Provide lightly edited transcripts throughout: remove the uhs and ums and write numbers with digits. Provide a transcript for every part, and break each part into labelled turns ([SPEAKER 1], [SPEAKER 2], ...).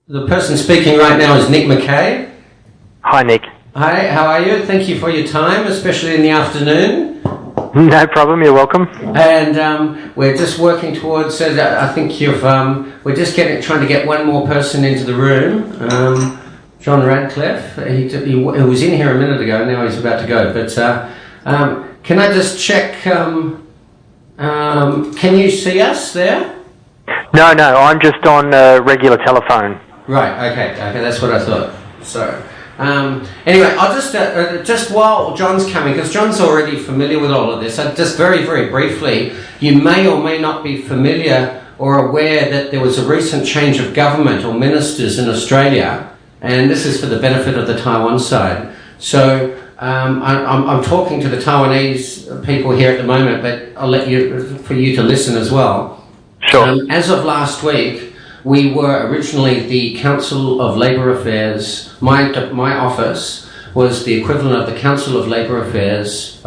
[SPEAKER 1] The person speaking right now is Nick McKay.
[SPEAKER 2] Hi, Nick.
[SPEAKER 1] Hi, how are you? Thank you for your time, especially in the afternoon.
[SPEAKER 2] No problem, you're welcome.
[SPEAKER 1] And we're just working towards, I think we're just trying to get one more person into the room. John Radcliffe, he was in here a minute ago, now he's about to go. But can I just check, can you see us there?
[SPEAKER 2] No, I'm just on regular telephone.
[SPEAKER 1] Right, okay, that's what I thought. So, anyway, I'll just while John's coming, because John's already familiar with all of this, just very, very briefly, you may or may not be familiar or aware that there was a recent change of government or ministers in Australia, and this is for the benefit of the Taiwan side. So, I'm talking to the Taiwanese people here at the moment, but I'll let for you to listen as well.
[SPEAKER 2] Sure.
[SPEAKER 1] As of last week, we were originally the Council of Labour Affairs. My office was the equivalent of the Council of Labour Affairs,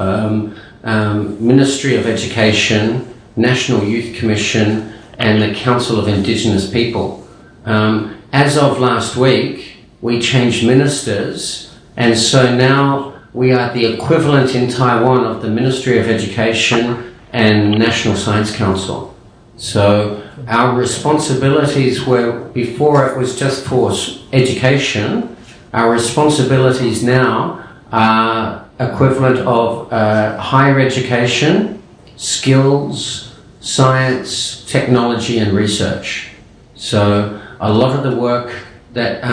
[SPEAKER 1] Ministry of Education, National Youth Commission, and the Council of Indigenous People. As of last week, we changed ministers, and so now we are the equivalent in Taiwan of the Ministry of Education and National Science Council. So our responsibilities were, before it was just for education, our responsibilities now are equivalent of higher education, skills, science, technology and research. So a lot of the work that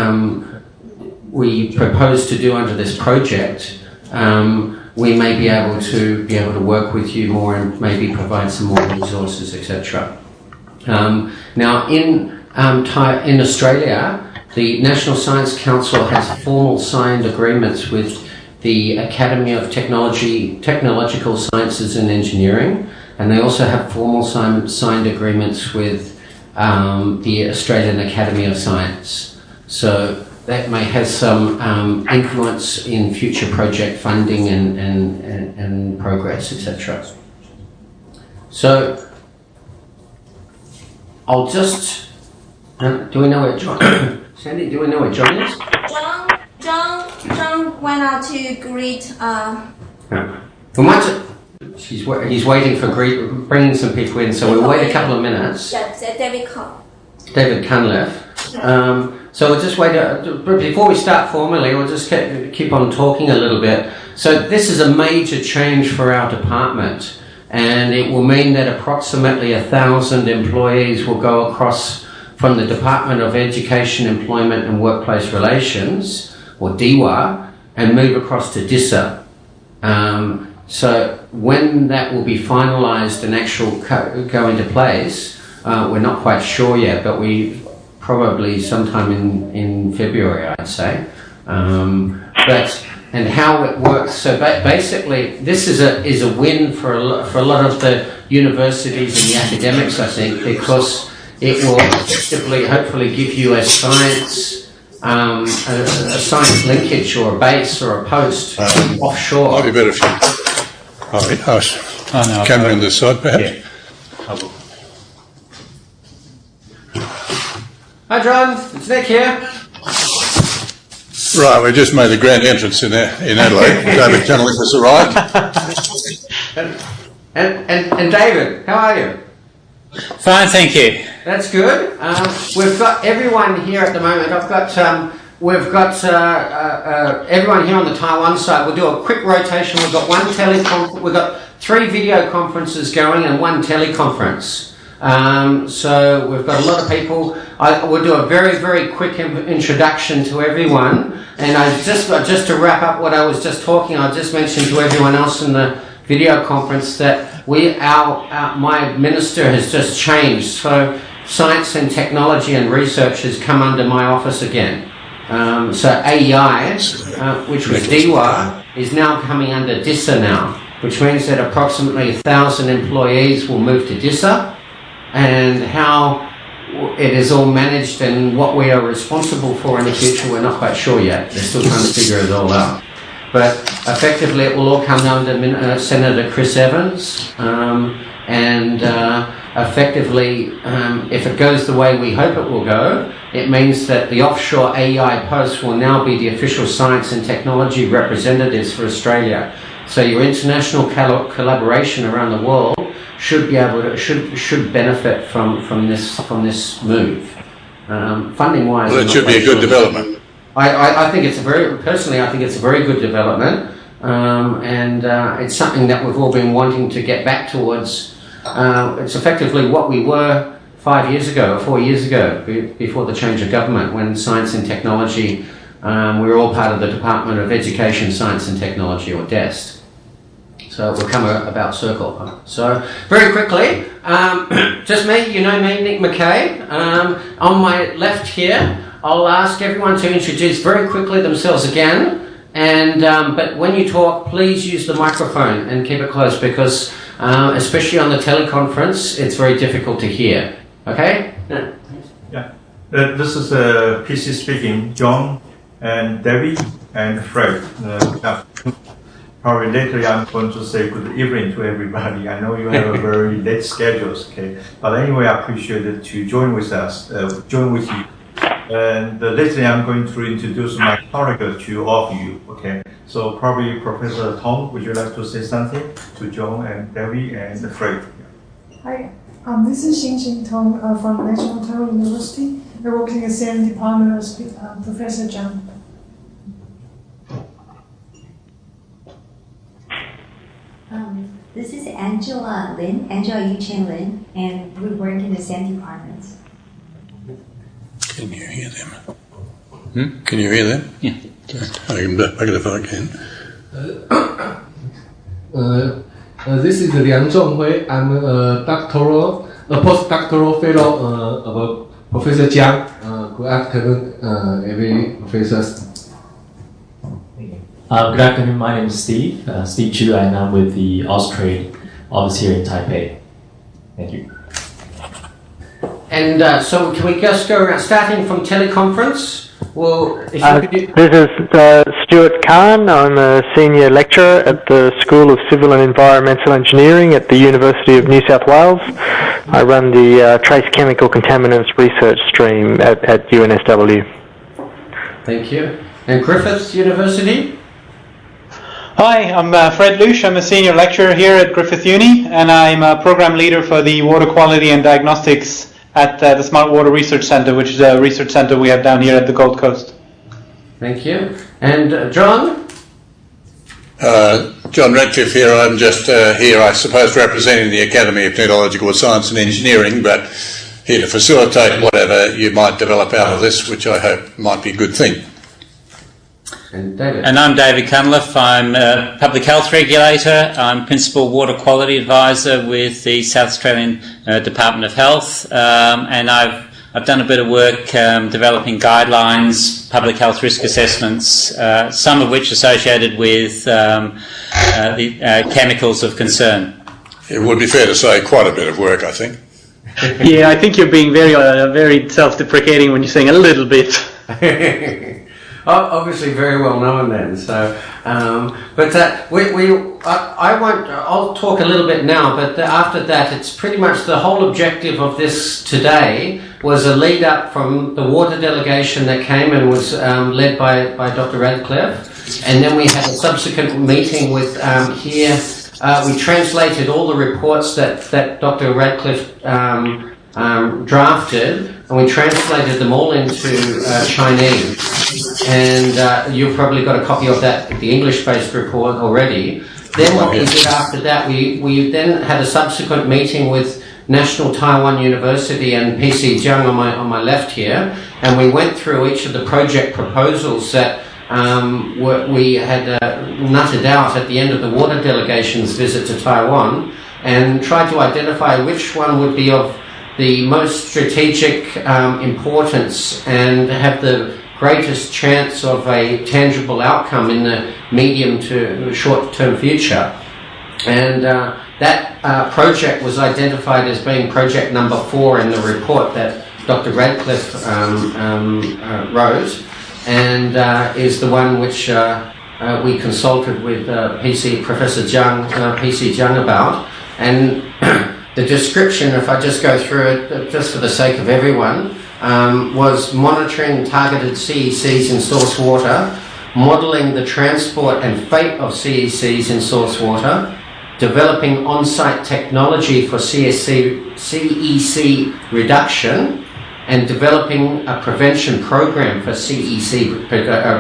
[SPEAKER 1] we propose to do under this project, we may be able to work with you more and maybe provide some more resources, etc. Now, in Australia, the National Science Council has formal signed agreements with the Academy of Technological Sciences and Engineering, and they also have formal signed agreements with the Australian Academy of Science. So that may have some influence in future project funding and progress, etc. So I'll just, do we know where John, Sandy, do we know where John is?
[SPEAKER 3] John went out to greet,
[SPEAKER 1] We might just, he's waiting for bringing some people in, so we'll wait a couple of minutes. David Cunliffe. So we'll just wait, before we start formally, we'll just keep on talking a little bit. So this is a major change for our department, and it will mean that approximately 1,000 employees will go across from the Department of Education, Employment and Workplace Relations, or DEWA, and move across to DISA. So when that will be finalised and actually go into place, we're not quite sure yet, but we probably sometime in February, I'd say. And how it works. So basically, this is a win for a lot of the universities and the academics, I think, because it will effectively, hopefully, give you a science linkage or a base or a post offshore.
[SPEAKER 4] Might be better if you camera on this side, perhaps.
[SPEAKER 5] Yeah. I will.
[SPEAKER 1] Hi, John. It's Nick here.
[SPEAKER 4] Right, we just made a grand entrance in Adelaide. David Cunliffe has arrived.
[SPEAKER 1] And David, how are you?
[SPEAKER 5] Fine, thank you.
[SPEAKER 1] That's good. We've got everyone here at the moment. We've got everyone here on the Taiwan side. We'll do a quick rotation. We've got 3 video conferences going and 1 teleconference. So we've got a lot of people. We'll do a very, very quick introduction to everyone. And just to wrap up what I was just talking, I'll just mention to everyone else in the video conference that my minister has just changed. So science and technology and research has come under my office again. So AEI, which was DEWA, is now coming under DISA now, which means that approximately 1,000 employees will move to DISA. And how it is all managed and what we are responsible for in the future, we're not quite sure yet. They're still trying to figure it all out. But effectively, it will all come under Senator Chris Evans. And effectively, if it goes the way we hope it will go, it means that the offshore AEI posts will now be the official science and technology representatives for Australia. So your international collaboration around the world should be able to should benefit from this move. Funding wise,
[SPEAKER 4] well, it should be a good development.
[SPEAKER 1] I think it's personally I think it's a very good development, and it's something that we've all been wanting to get back towards. It's effectively what we were 5 years ago or 4 years ago, before the change of government, when science and technology, we were all part of the Department of Education, Science and Technology, or DEST. So we'll come about circle. So very quickly, just me, you know me, Nick McKay. On my left here, I'll ask everyone to introduce very quickly themselves again. And but when you talk, please use the microphone and keep it close, because especially on the teleconference, it's very difficult to hear. Okay?
[SPEAKER 6] Yeah. This is PC speaking, John and Debbie and Fred. Probably later I'm going to say good evening to everybody. I know you have a very late schedules, okay? But anyway, I appreciate it to join with us, join with you. And later I'm going to introduce my colleague to all of you, okay? So probably Professor Tung, would you like to say something to John and Debbie and Fred?
[SPEAKER 7] Hi, this is Hsin-hsin Tung from National Taiwan University. I work in the same department as Professor Chiang.
[SPEAKER 8] This is Angela Yu Chen Lin, and we work in the same department.
[SPEAKER 4] Can you hear them? Can you hear them?
[SPEAKER 5] Yeah.
[SPEAKER 4] I can back it if I can.
[SPEAKER 9] This is Liang Zhonghui. I'm a postdoctoral fellow of Professor Chiang. Good afternoon, every professors.
[SPEAKER 10] Good afternoon, my name is Steve Chu, and I'm with the Austrade office here in Taipei. Thank you.
[SPEAKER 1] And so can we just go around, starting from teleconference? Well, if you could
[SPEAKER 2] This is Stuart. I'm a senior lecturer at the School of Civil and Environmental Engineering at the University of New South Wales. I run the Trace Chemical Contaminants Research Stream at UNSW.
[SPEAKER 1] Thank you. And Griffith University?
[SPEAKER 11] Hi, I'm Fred Leusch. I'm a senior lecturer here at Griffith Uni, and I'm a program leader for the Water Quality and Diagnostics at the Smart Water Research Centre, which is a research centre we have down here at the Gold Coast.
[SPEAKER 1] Thank you. And John?
[SPEAKER 4] John Radcliffe here. I'm just here, I suppose, representing the Academy of Technological Science and Engineering, but here to facilitate whatever you might develop out of this, which I hope might be a good thing.
[SPEAKER 1] And David.
[SPEAKER 5] And I'm David Cunliffe. I'm a public health regulator. I'm Principal Water Quality Advisor with the South Australian Department of Health, and I've done a bit of work developing guidelines, public health risk assessments, some of which associated with the chemicals of concern.
[SPEAKER 4] It would be fair to say quite a bit of work, I think.
[SPEAKER 11] Yeah, I think you're being very self-deprecating when you're saying a little bit.
[SPEAKER 1] Obviously, very well known then. So, but I'll talk a little bit now. But after that, it's pretty much the whole objective of this today was a lead up from the water delegation that came and was led by Dr. Radcliffe, and then we had a subsequent meeting with here. We translated all the reports that Dr. Radcliffe drafted, and we translated them all into Chinese. And you've probably got a copy of that, the English-based report already. Then what we did after that, we then had a subsequent meeting with National Taiwan University and PC Chiang on my left here, and we went through each of the project proposals that we had nutted out at the end of the water delegation's visit to Taiwan, and tried to identify which one would be of the most strategic importance and have the greatest chance of a tangible outcome in the medium to short-term future. And that project was identified as being project number 4 in the report that Dr. Radcliffe wrote, and is the one which we consulted with Professor PC Chiang about. And the description, if I just go through it, just for the sake of everyone, was monitoring targeted CECs in source water, modelling the transport and fate of CECs in source water, developing on-site technology for CEC reduction, and developing a prevention program for CEC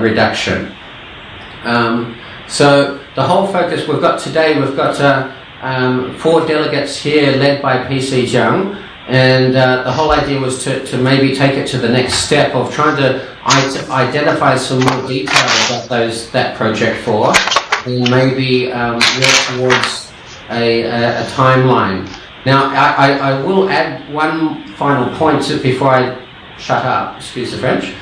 [SPEAKER 1] reduction. So the whole focus we've got today, we've got 4 delegates here led by PC Jiang, and the whole idea was to maybe take it to the next step of trying to identify some more detail about that project for, and maybe work towards a timeline. Now, I will add one final point before I shut up, excuse the French,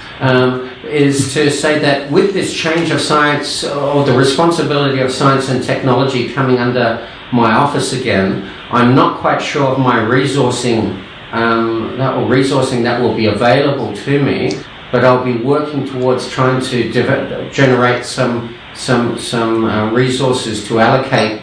[SPEAKER 1] is to say that with this change of science, or the responsibility of science and technology coming under my office again, I'm not quite sure of my resourcing that will be available to me, but I'll be working towards trying to generate some resources to allocate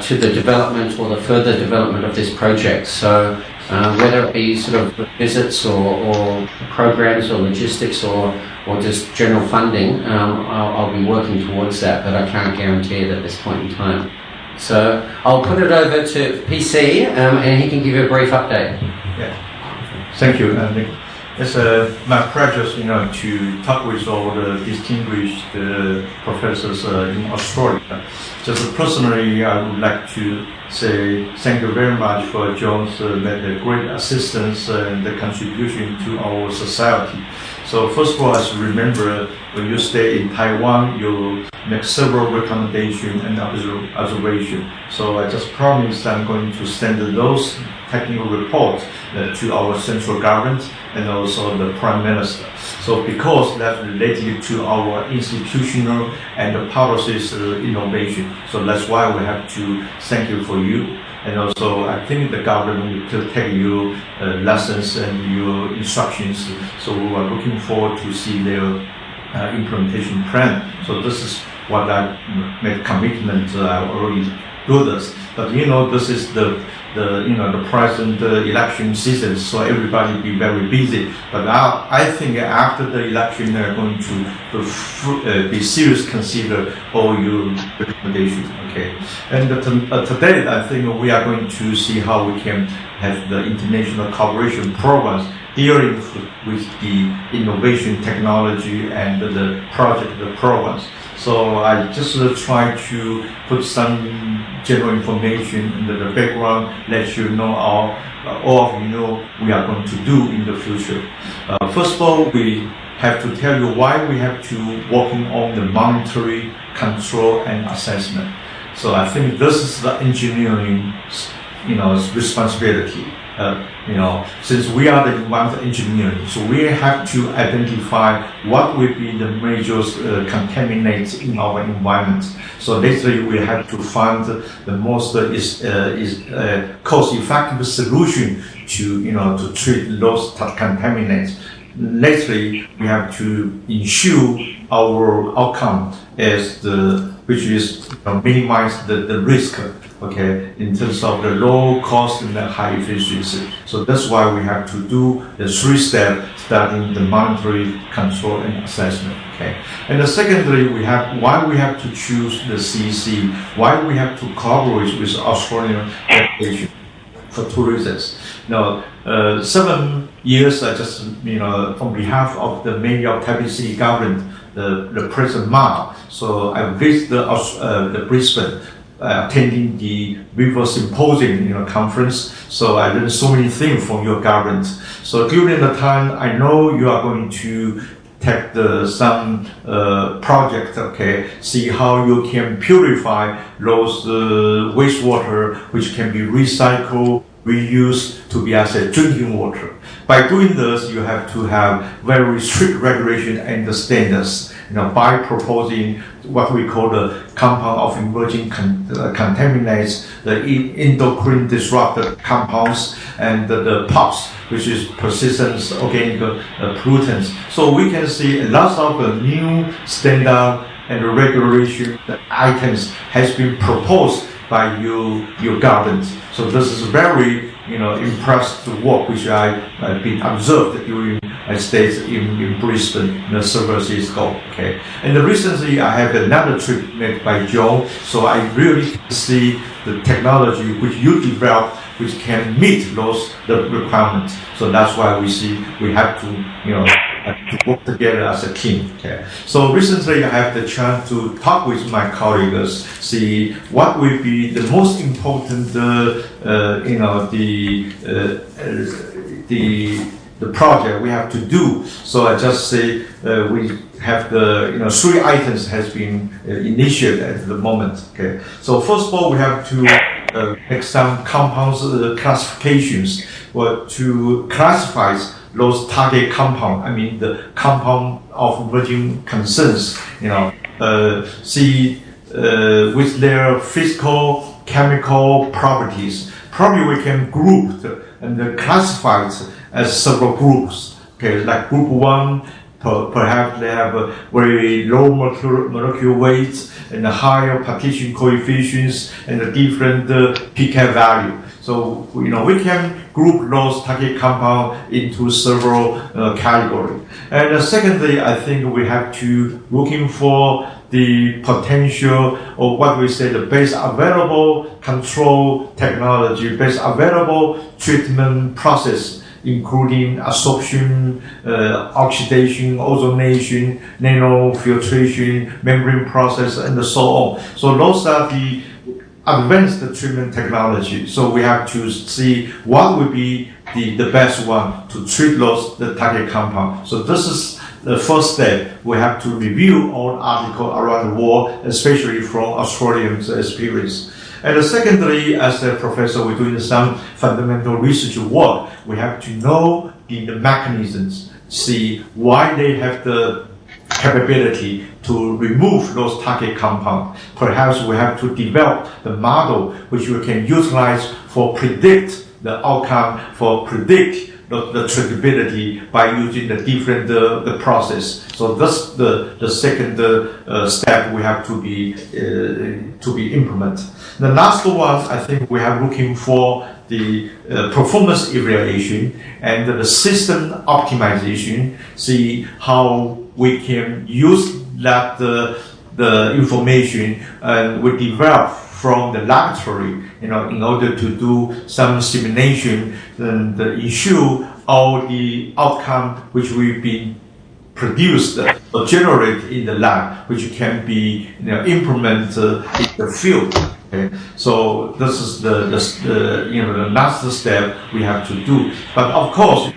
[SPEAKER 1] to the development or the further development of this project. So whether it be sort of visits or programs or logistics or just general funding, I'll be working towards that, but I can't guarantee it at this point in time. So I'll put it over to PC and he can give you a brief update.
[SPEAKER 6] Yeah. Thank you. It's my pleasure, to talk with all the distinguished professors in Australia. Just personally, I would like to say thank you very much for John's great assistance and the contribution to our society. So first of all, as you remember, when you stay in Taiwan, you make several recommendations and observations. So I just promised I'm going to send those technical reports to our central government and also the Prime Minister. So because that's related to our institutional and the policies innovation, so that's why we have to thank you for you. And also, I think the government will take your lessons and your instructions. So we are looking forward to see their implementation plan. So this is what I made commitment. I already do this. But this is the present election season, so everybody be very busy. But I think after the election, they're going to be serious consider all your recommendations. Okay, and today I think we are going to see how we can have the international cooperation programs dealing with the innovation technology and the project, the programs. So I just try to put some general information in the background, let you know all of we are going to do in the future. First of all, we have to tell you why we have to working on the monitoring, control, and assessment. So I think this is the engineering, responsibility. Since we are the environmental engineering, so we have to identify what will be the major contaminants in our environment. So literally, we have to find the most cost-effective solution to treat those contaminants. Lastly, we have to ensure our outcome which is minimize the risk. Okay, in terms of the low cost and the high efficiency. So that's why we have to do the 3-step, starting the monitoring, control, and assessment. Okay, and the secondary, why we have to choose the CEC, why we have to cooperate with Australian education for 2 reasons. Now, 7 years, I just on behalf of the Mayor of Taipei City government, the President Ma. So I visited the Brisbane. Attending the River Symposium conference, so I learned so many things from your government. So during the time, I know you are going to take some project, okay, see how you can purify those wastewater which can be recycled, reused to be as a drinking water. By doing this, you have to have very strict regulation and the standards. By proposing what we call the compound of emerging contaminants, the endocrine disruptor compounds, and the POPs, which is persistent organic pollutants. So we can see lots of new standard and regulation items has been proposed by your gardens. So this is very impressed work which I've been observed during my stays in Brisbane, San Francisco. Okay, and recently I have another trip made by Joe, so I really see the technology which you developed, which can meet the requirements. So that's why we have to work together as a team. Okay. So recently I have the chance to talk with my colleagues, see what will be the most important, the project we have to do. So I just say we have the 3 items has been initiated at the moment. Okay. So first of all, we have to make some compounds classifications, or to classify those target compound. I mean the compound of emerging concerns. See with their physical, chemical properties. Probably we can group and classify it as several groups. Okay, like group 1, perhaps they have a very low molecular weights and higher partition coefficients and a different pK value. So we can group those target compounds into several categories. And secondly, I think we have to looking for the potential, or what we say, the best available control technology, best available treatment process, including absorption, oxidation, ozonation, nanofiltration, membrane process, and so on. So those are the advanced treatment technology. So we have to see what will be the best one to treat the target compound. So this is the first step. We have to review all articles around the world, especially from Australian experience. And secondly, as a professor, we're doing some fundamental research work. We have to know the mechanisms, see why they have the capability to remove those target compounds. Perhaps we have to develop the model which we can utilize for predict the outcome, for predict the treatability by using the different the process. So that's the second step we have to be implemented. The last one, I think we are looking for the performance evaluation and the system optimization. See how we can use that the information we develop from the laboratory, in order to do some simulation and ensure all the outcome which will be produced or generated in the lab, which can be implemented in the field. Okay. So this is the last step we have to do. But of course,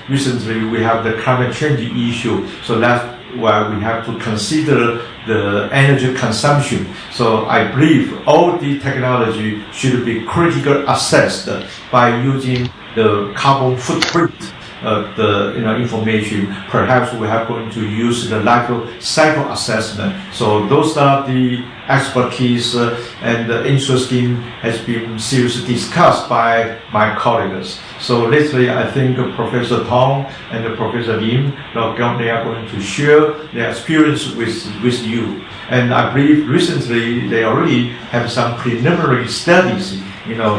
[SPEAKER 6] recently we have the climate change issue. So that's why we have to consider the energy consumption. So I believe all the technology should be critically assessed by using the carbon footprint the information. Perhaps we are going to use the life cycle assessment. So those are the expertise and interesting has been seriously discussed by my colleagues. So lately, I think Professor Tung and Professor Lim, they are going to share their experience with you. And I believe recently they already have some preliminary studies,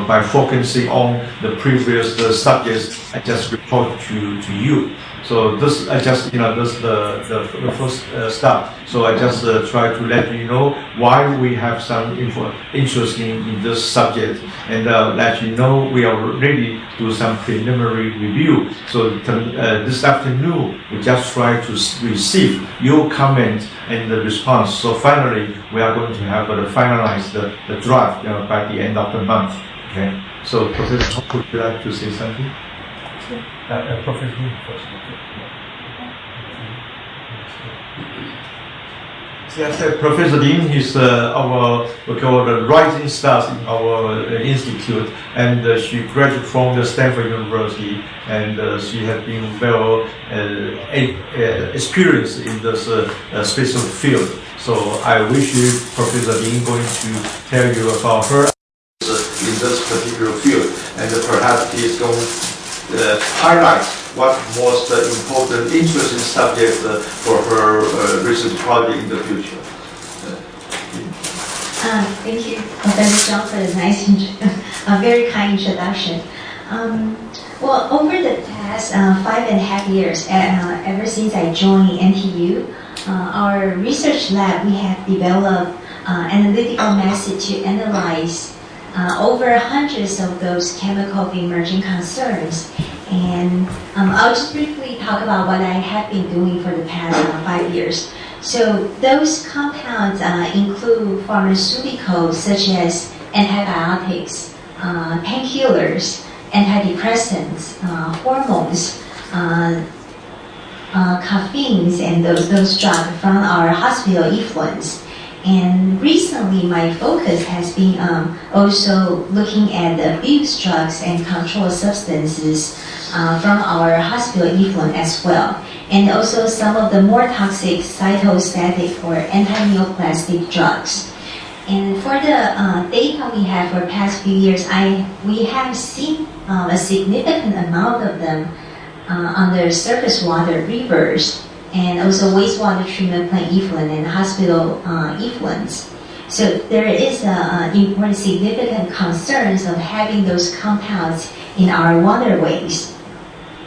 [SPEAKER 6] by focusing on the previous subjects I just reported to you. So this, I just, this is the first step. So I just try to let you know why we have some interest in this subject, and let you know we are ready to do some preliminary review. So this afternoon, we just try to receive your comment and the response. So finally, we are going to have finalize the draft by the end of the month. Okay. So Professor, would you like to say something? Professor first. Yes, Professor Lin is we call the rising stars in our institute, and she graduated from the Stanford University, and she has been well experienced in this special field. So I wish you, Professor Lin, going to tell you about her in this particular field, and perhaps he is going to highlight what was the important, interesting subject for her research project in the future.
[SPEAKER 8] Thank you, Professor Zhang, for the nice, very kind introduction. Well, over the past 5.5 years, ever since I joined NTU, our research lab, we have developed analytical methods to analyze over hundreds of those chemical of emerging concerns. And I'll just briefly talk about what I have been doing for the past 5 years. So those compounds include pharmaceuticals such as antibiotics, painkillers, antidepressants, hormones, caffeines, and those drugs from our hospital effluents. And recently, my focus has been also looking at the abuse drugs and controlled substances from our hospital effluent as well, and also some of the more toxic cytostatic or anti-neoplastic drugs. And for the data we have for the past few years, we have seen a significant amount of them under surface water rivers and also wastewater treatment plant effluent and hospital effluents. So there is important significant concerns of having those compounds in our waterways.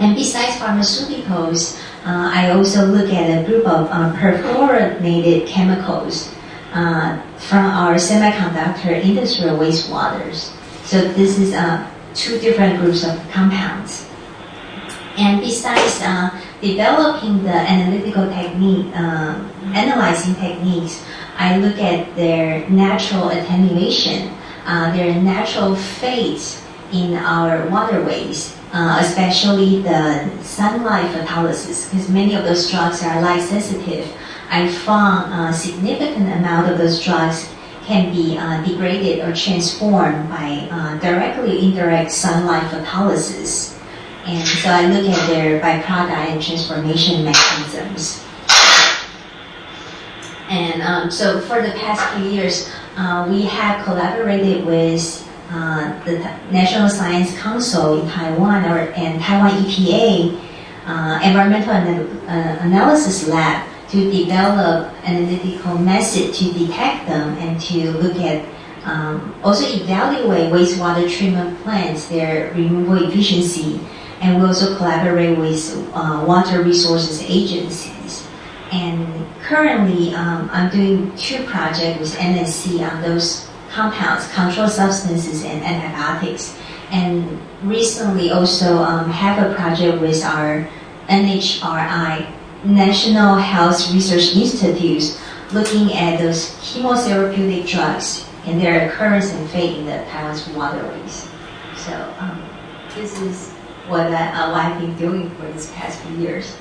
[SPEAKER 8] And besides pharmaceuticals, I also look at a group of perfluorinated chemicals from our semiconductor industrial wastewaters. So this is 2 different groups of compounds. And besides developing the analytical technique, analyzing techniques, I look at their natural attenuation, their natural fate in our waterways, especially the sunlight photolysis, because many of those drugs are light sensitive. I found a significant amount of those drugs can be degraded or transformed by directly indirect sunlight photolysis. And so I look at their byproduct and transformation mechanisms. And so for the past few years, we have collaborated with the National Science Council in Taiwan and Taiwan EPA Environmental Analysis Lab to develop analytical method to detect them and to look at also evaluate wastewater treatment plants, their removal efficiency. And we also collaborate with water resources agencies. And currently, I'm doing 2 projects with NSC on those compounds, controlled substances and antibiotics. And recently also have a project with our NHRI, National Health Research Institutes, looking at those chemotherapeutic drugs and their occurrence and fate in the Taiwan's waterways. So this is what I've been doing for these past few years.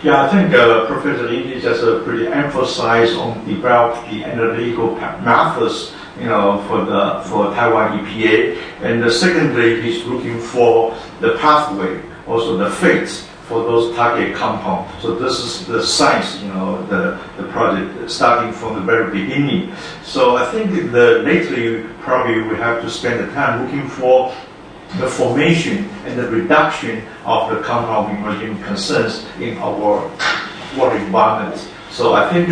[SPEAKER 6] Yeah, I think Professor Lindy just pretty emphasized on develop the analytical methods, for Taiwan EPA, and secondly, he's looking for the pathway, also the fate for those target compounds. So this is the science, the project starting from the very beginning. So I think lately probably we have to spend the time looking for the formation and the reduction of the compound emerging concerns in our water environment. So I think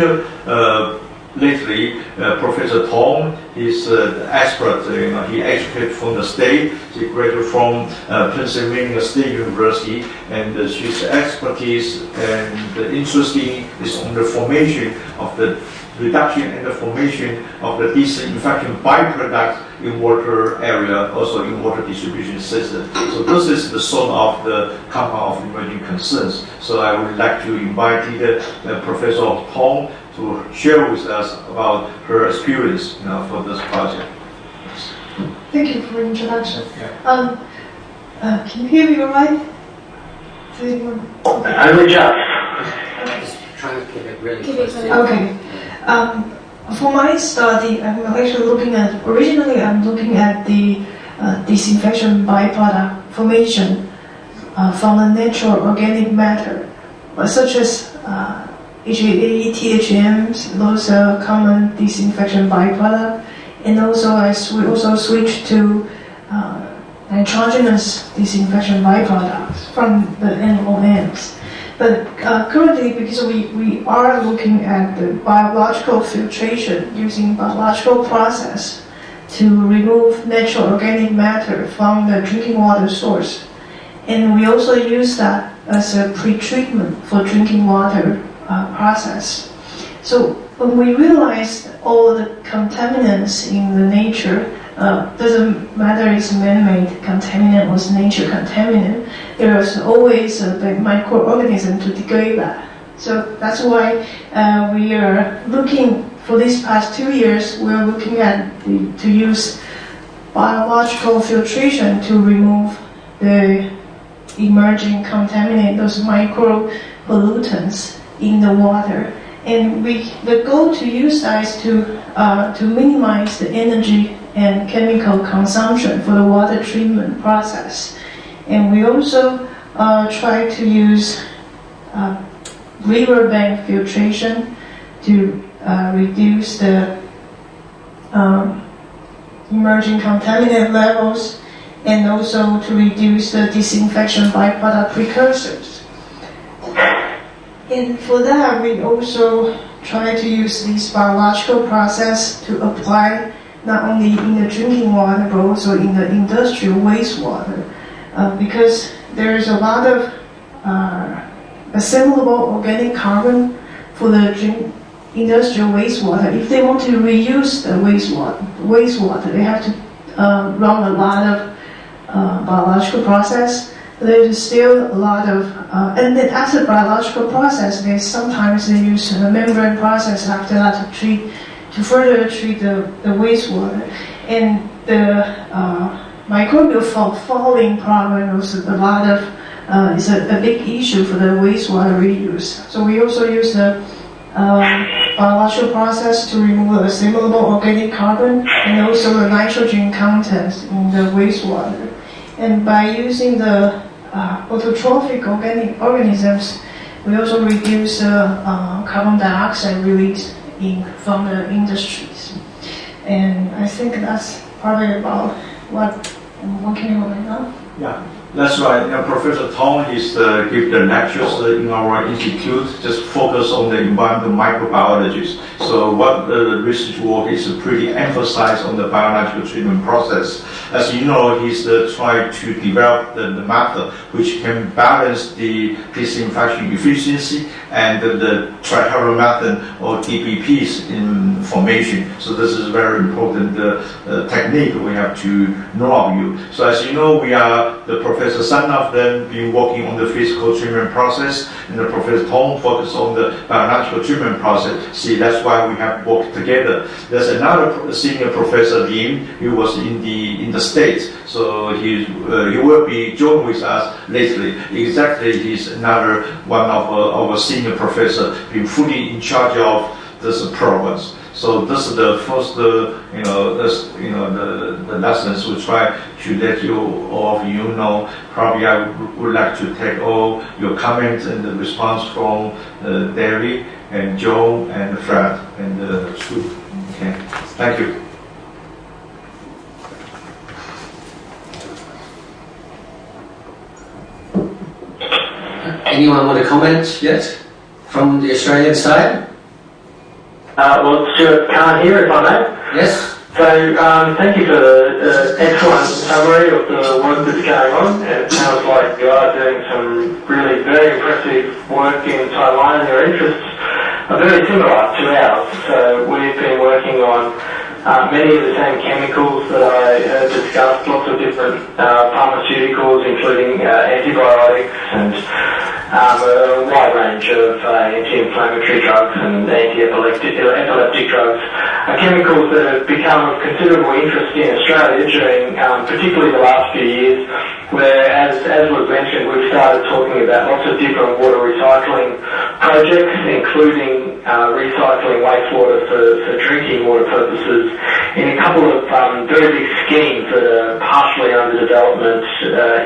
[SPEAKER 6] lately Professor Tung is the expert. He educated from the state. He graduated from Pennsylvania State University, and his expertise and interesting is on the formation of the reduction and the formation of the disinfection byproducts in water area, also in water distribution system. So this is the sort of the compound of emerging concerns. So I would like to invite Professor Tung to share with us about her experience for this project.
[SPEAKER 7] Thank you for the introduction. Yeah. Can you hear me all right? Okay.
[SPEAKER 1] I will just try to keep it really close.
[SPEAKER 7] Okay. For my study, I'm actually originally I'm looking at the disinfection byproduct formation from the natural organic matter, such as HAA, THMs, those are common disinfection byproduct, and also we also switched to nitrogenous disinfection byproducts from the NOMs. But currently, because we are looking at the biological filtration using biological process to remove natural organic matter from the drinking water source. And we also use that as a pre-treatment for drinking water process. So when we realized all the contaminants in the nature, doesn't matter it's man-made contaminant or nature contaminant, there is always the microorganism to degrade that. So that's why we are looking, for these past 2 years, we're looking at to use biological filtration to remove the emerging contaminant, those micro pollutants in the water. And the goal to use that is to minimize the energy and chemical consumption for the water treatment process. And we also try to use riverbank filtration to reduce the emerging contaminant levels, and also to reduce the disinfection byproduct precursors. And for that, we also try to use this biological process to apply not only in the drinking water, but also in the industrial wastewater, because there's a lot of assimilable organic carbon for the industrial wastewater. If they want to reuse the wastewater, they have to run a lot of biological process. There's still a lot of, and then after biological process, sometimes they use a membrane process after that to further treat the wastewater. And the microbial fouling problem is a lot of, is a big issue for the wastewater reuse. So we also use the biological process to remove the assimilable organic carbon and also the nitrogen content in the wastewater. And by using the autotrophic organic organisms, we also reduce carbon dioxide release from the industries. And I think that's probably about what I'm working on right now.
[SPEAKER 6] Yeah, that's right. You know, Professor Tung is give the lectures in our institute, just focus on the environmental microbiologies. So what the research work is pretty emphasized on the biological treatment process. As you know, he's trying to develop the method which can balance the disinfection efficiency and the trihalomethan or DPPs in formation. So this is very important technique we have to know of you. So as you know, we are the Professor Sun of them been working on the physical treatment process, and the Professor Tung focus on the biological treatment process. See, that's why we have worked together. There's another senior Professor Lim who was in the States, so he will be joined with us lately. Exactly, he's another one of our senior professor, been fully in charge of this programs. So this is the first, the lessons we try to let all of you know. Probably I would like to take all your comments and the response from David and Joe and Fred and Stuart. Okay, thank you.
[SPEAKER 1] Anyone want to comment yet from the Australian side?
[SPEAKER 2] Well, Stuart Khan here, if I may.
[SPEAKER 1] Yes.
[SPEAKER 2] So, thank you for the excellent summary of the work that's going on. It sounds like you are doing some really very impressive work in Taiwan, and your interests are very similar to ours. So, we've been working on many of the same chemicals that I heard discussed, lots of different pharmaceuticals, including antibiotics and a wide range of anti-inflammatory drugs and anti-epileptic drugs, chemicals that have become of considerable interest in Australia during particularly the last few years, where, as was mentioned, we've started talking about lots of different water recycling projects, including recycling wastewater for drinking water purposes in a couple of very big schemes that are partially under development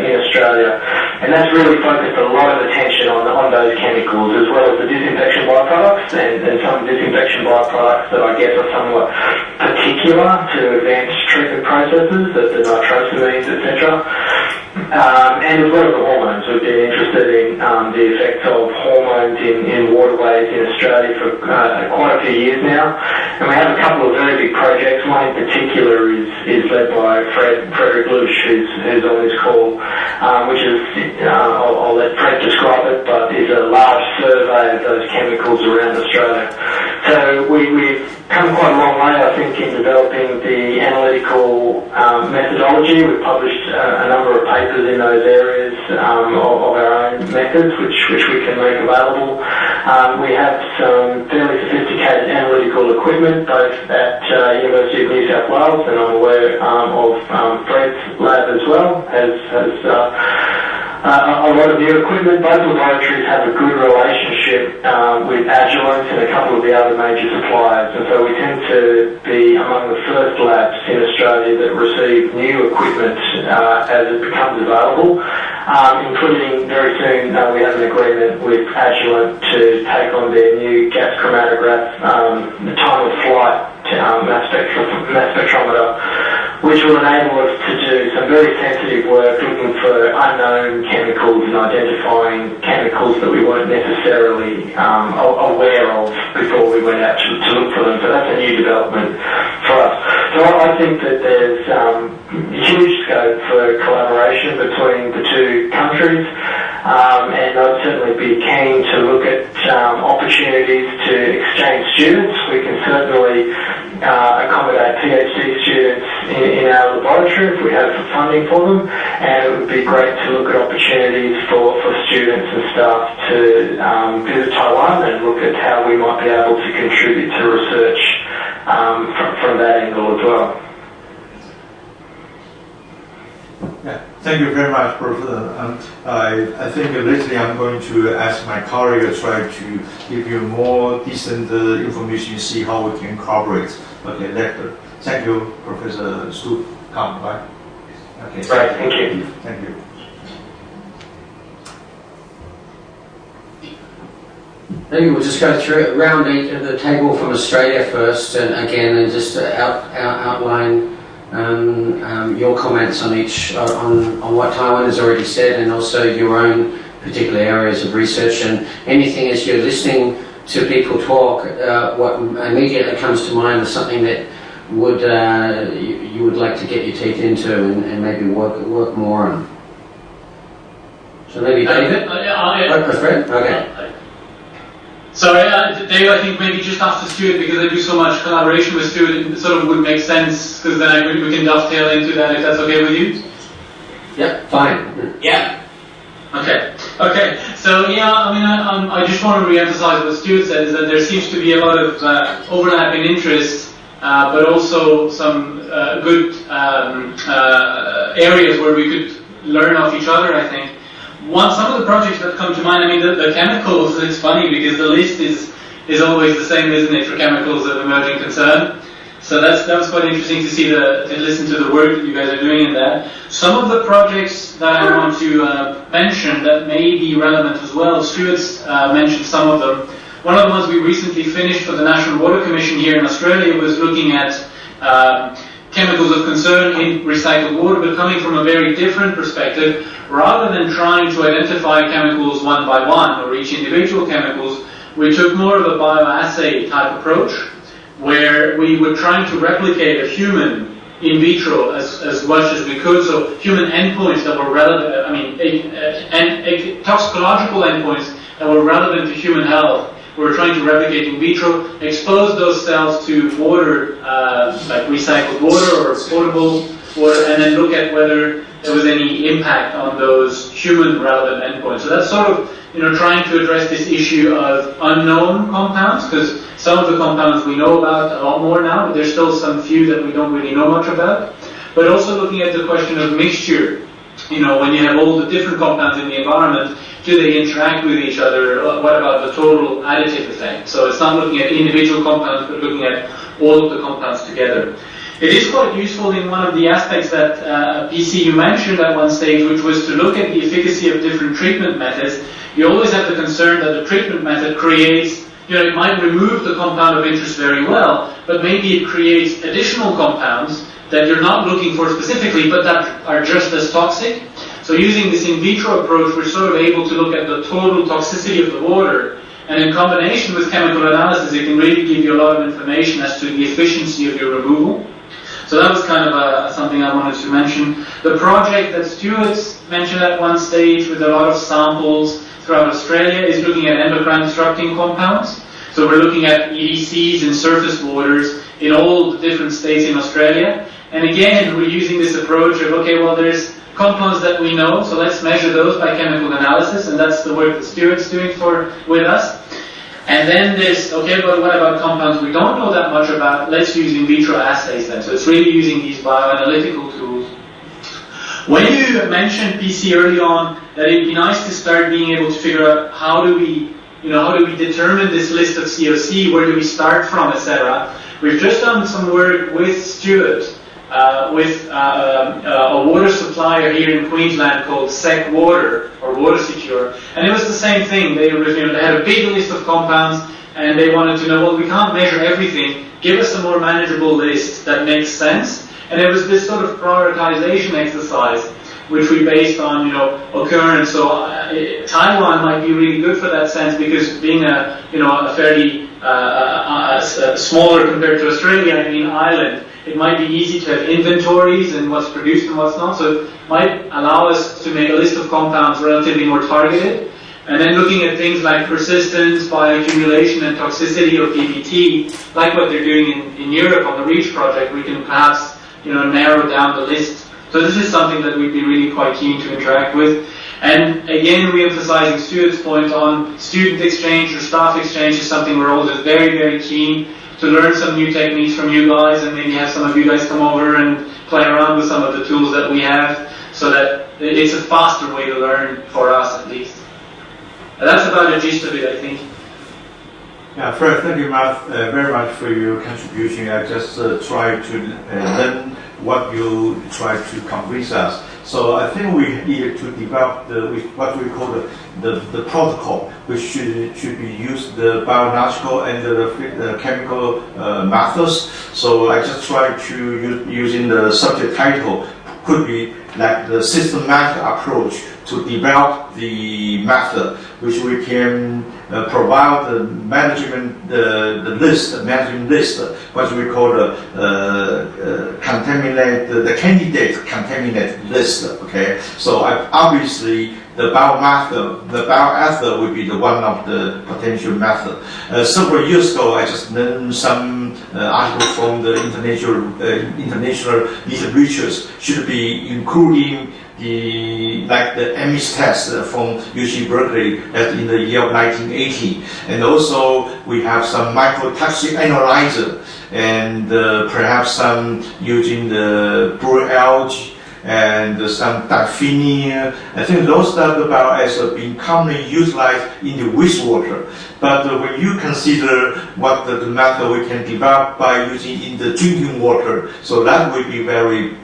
[SPEAKER 2] in Australia. And that's really focused a lot of attention on those chemicals, as well as the disinfection byproducts, and some disinfection byproducts that I guess are somewhat particular to advanced treatment processes, the nitrosamines, etc.
[SPEAKER 12] and as well as the hormones. We've been interested in the effects of hormones in waterways in Australia for quite a few years now. And we have a couple of very big projects. One in particular is led by Frederic Leusch, who's on this call, which is, I'll let Fred describe it, but is a large survey of those chemicals around Australia. So we've come quite a long way, I think, in developing the analytical methodology. We've published a number of papers in those areas of our own methods, which we can make available. We have some fairly sophisticated analytical equipment, both at University of New South Wales, and I'm aware of Fred's lab as well, has a lot of new equipment. Both laboratories have a good relationship with Agilent and a couple of the other major suppliers, and so we tend to be among the first labs in Australia that receive new equipment as it becomes available, including very soon we have an agreement with Agilent to take on their new gas chromatograph time of flight mass spectrometer, which will enable us to do some very sensitive work looking for unknown chemicals and identifying chemicals that we weren't necessarily aware of before we went out to look for them. So that's a new development for us. So I think that there's huge scope for collaboration between the two countries, and I'd certainly be keen to look at opportunities to exchange students. We can certainly accommodate PhD students in our laboratory if we have funding for them, and it would be great to look at opportunities for students and staff to visit Taiwan and look at how we might be able to contribute to research from that angle as well.
[SPEAKER 6] Yeah, thank you very much, Professor. I think lately I'm going to ask my colleague to try to give you more decent information, see how we can cooperate. Okay, later. Thank you, Professor Stuart. Come, right? Okay.
[SPEAKER 12] Right, thank you.
[SPEAKER 6] Thank you.
[SPEAKER 1] Maybe we'll just go through round the table from Australia first, and again, and just outline your comments on each on what Taiwan has already said, and also your own particular areas of research, and anything as you're listening to people talk, what immediately comes to mind is something that would you would like to get your teeth into and maybe work more on. So maybe David? Fred? Okay.
[SPEAKER 13] Sorry, Dave, I think maybe just after Stuart, because I do so much collaboration with Stuart, it sort of would make sense, because then we can dovetail into that, if that's okay with you?
[SPEAKER 1] Yeah, fine.
[SPEAKER 13] Yeah. Okay. So, yeah, I mean, I just want to re-emphasize what Stuart said, is that there seems to be a lot of overlapping interests, but also some good areas where we could learn off each other, I think. Some of the projects that come to mind, I mean, the chemicals, it's funny because the list is always the same, isn't it, for chemicals of emerging concern. So that was quite interesting to see to listen to the work that you guys are doing in that. Some of the projects that I want to mention that may be relevant as well, Stuart's mentioned some of them. One of the ones we recently finished for the National Water Commission here in Australia was looking at chemicals of concern in recycled water, but coming from a very different perspective. Rather than trying to identify chemicals one by one or each individual chemicals, we took more of a bioassay type approach, where we were trying to replicate a human in vitro as much as we could. So human endpoints that were relevant, toxicological endpoints that were relevant to human health, we were trying to replicate in vitro, expose those cells to water, like recycled water or potable water, and then look at whether there was any impact on those human relevant endpoints. So that's sort of, trying to address this issue of unknown compounds, because some of the compounds we know about a lot more now, but there's still some few that we don't really know much about. But also looking at the question of mixture. When you have all the different compounds in the environment, do they interact with each other? What about the total additive effect? So it's not looking at individual compounds, but looking at all of the compounds together. It is quite useful in one of the aspects that PC you mentioned at one stage, which was to look at the efficacy of different treatment methods. You always have the concern that the treatment method creates, it might remove the compound of interest very well, but maybe it creates additional compounds that you're not looking for specifically, but that are just as toxic. So using this in vitro approach, we're sort of able to look at the total toxicity of the water, and in combination with chemical analysis, it can really give you a lot of information as to the efficiency of your removal. So that was kind of something I wanted to mention. The project that Stuart mentioned at one stage with a lot of samples throughout Australia is looking at endocrine disrupting compounds. So we're looking at EDCs in surface waters in all the different states in Australia. And again, we're using this approach of, okay, well, there's compounds that we know, so let's measure those by chemical analysis, and that's the work that Stuart's doing with us. And then there's, okay, but what about compounds we don't know that much about? Let's use in vitro assays then. So it's really using these bioanalytical tools. When you mentioned PC early on, that it'd be nice to start being able to figure out how do we determine this list of COC, where do we start from, etc. We've just done some work with Stuart, with a water supplier here in Queensland called SEC Water, or Water Secure, and it was the same thing. They had a big list of compounds, and they wanted to know, well, we can't measure everything, give us a more manageable list that makes sense. And it was this sort of prioritization exercise, which we based on, occurrence. So Taiwan might be really good for that sense, because being a fairly smaller compared to Australia, island, it might be easy to have inventories and what's produced and what's not. So it might allow us to make a list of compounds relatively more targeted. And then looking at things like persistence, bioaccumulation, and toxicity of DBT, like what they're doing in Europe on the REACH project, we can perhaps narrow down the list. So this is something that we'd be really quite keen to interact with. And again, re-emphasizing Stuart's point on student exchange or staff exchange is something we're also very, very keen to learn some new techniques from you guys, and maybe have some of you guys come over and play around with some of the tools that we have, so that it's a faster way to learn for us at least. And that's about the gist of it, I think.
[SPEAKER 6] Yeah, Fred, thank you very much for your contribution. I just tried to learn what you try to convince us. So I think we need to develop what we call the protocol, which should be used, the biological and the chemical methods. So I just try to using the subject title, could be like the systematic approach to develop the method, which we can provide the management management list, what we call the candidate contaminant list. Okay, so obviously the bioether would be the one of the potential method. Several years ago, I just learned some article from the international literatures should be including the EMIS test from UC Berkeley in the year of 1980, and also we have some microtoxic analyzer, and perhaps some using the blue algae and some diphenia. I think those type of bioassays have been commonly utilized in the wastewater. But when you consider what the method we can develop by using in the drinking water, so that will be very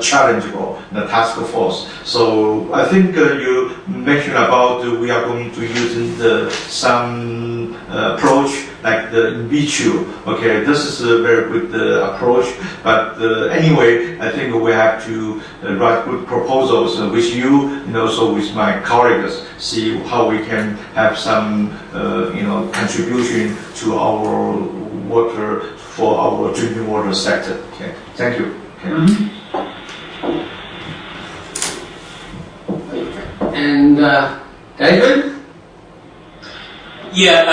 [SPEAKER 6] challengeable, the task force. So I think you mentioned about we are going to use some approach like the in vitro. Okay, this is a very good approach. But anyway, I think we have to write good proposals with you and also with my colleagues, see how we can have some contribution to our water for our drinking water sector. Okay, thank you. Okay.
[SPEAKER 1] Mm-hmm. And David?
[SPEAKER 5] Yeah,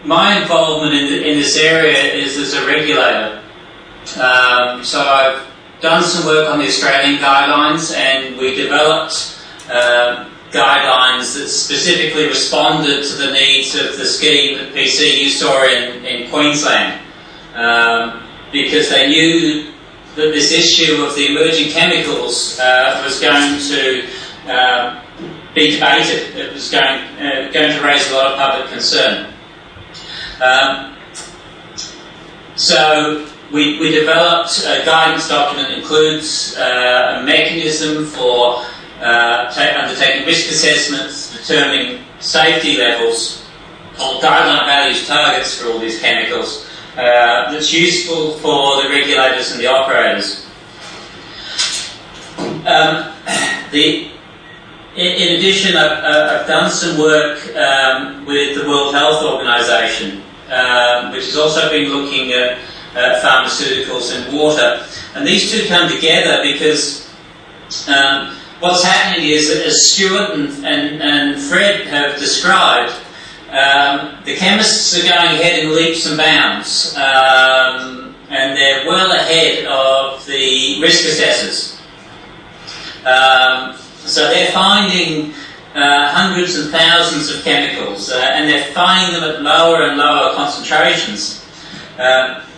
[SPEAKER 5] my involvement in this area is as a regulator. So I've done some work on the Australian guidelines, and we developed guidelines that specifically responded to the needs of the scheme that PC you saw in Queensland, because they knew that this issue of the emerging chemicals was going to be debated. It was going to raise a lot of public concern. So we developed a guidance document that includes a mechanism for undertaking risk assessments, determining safety levels, or guideline values targets for all these chemicals, that's useful for the regulators and the operators. In addition, I've done some work with the World Health Organization, which has also been looking at pharmaceuticals and water. And these two come together because what's happening is that, as Stuart and Fred have described, the chemists are going ahead in leaps and bounds, and they're well ahead of the risk assessors. So they're finding hundreds and thousands of chemicals, and they're finding them at lower and lower concentrations.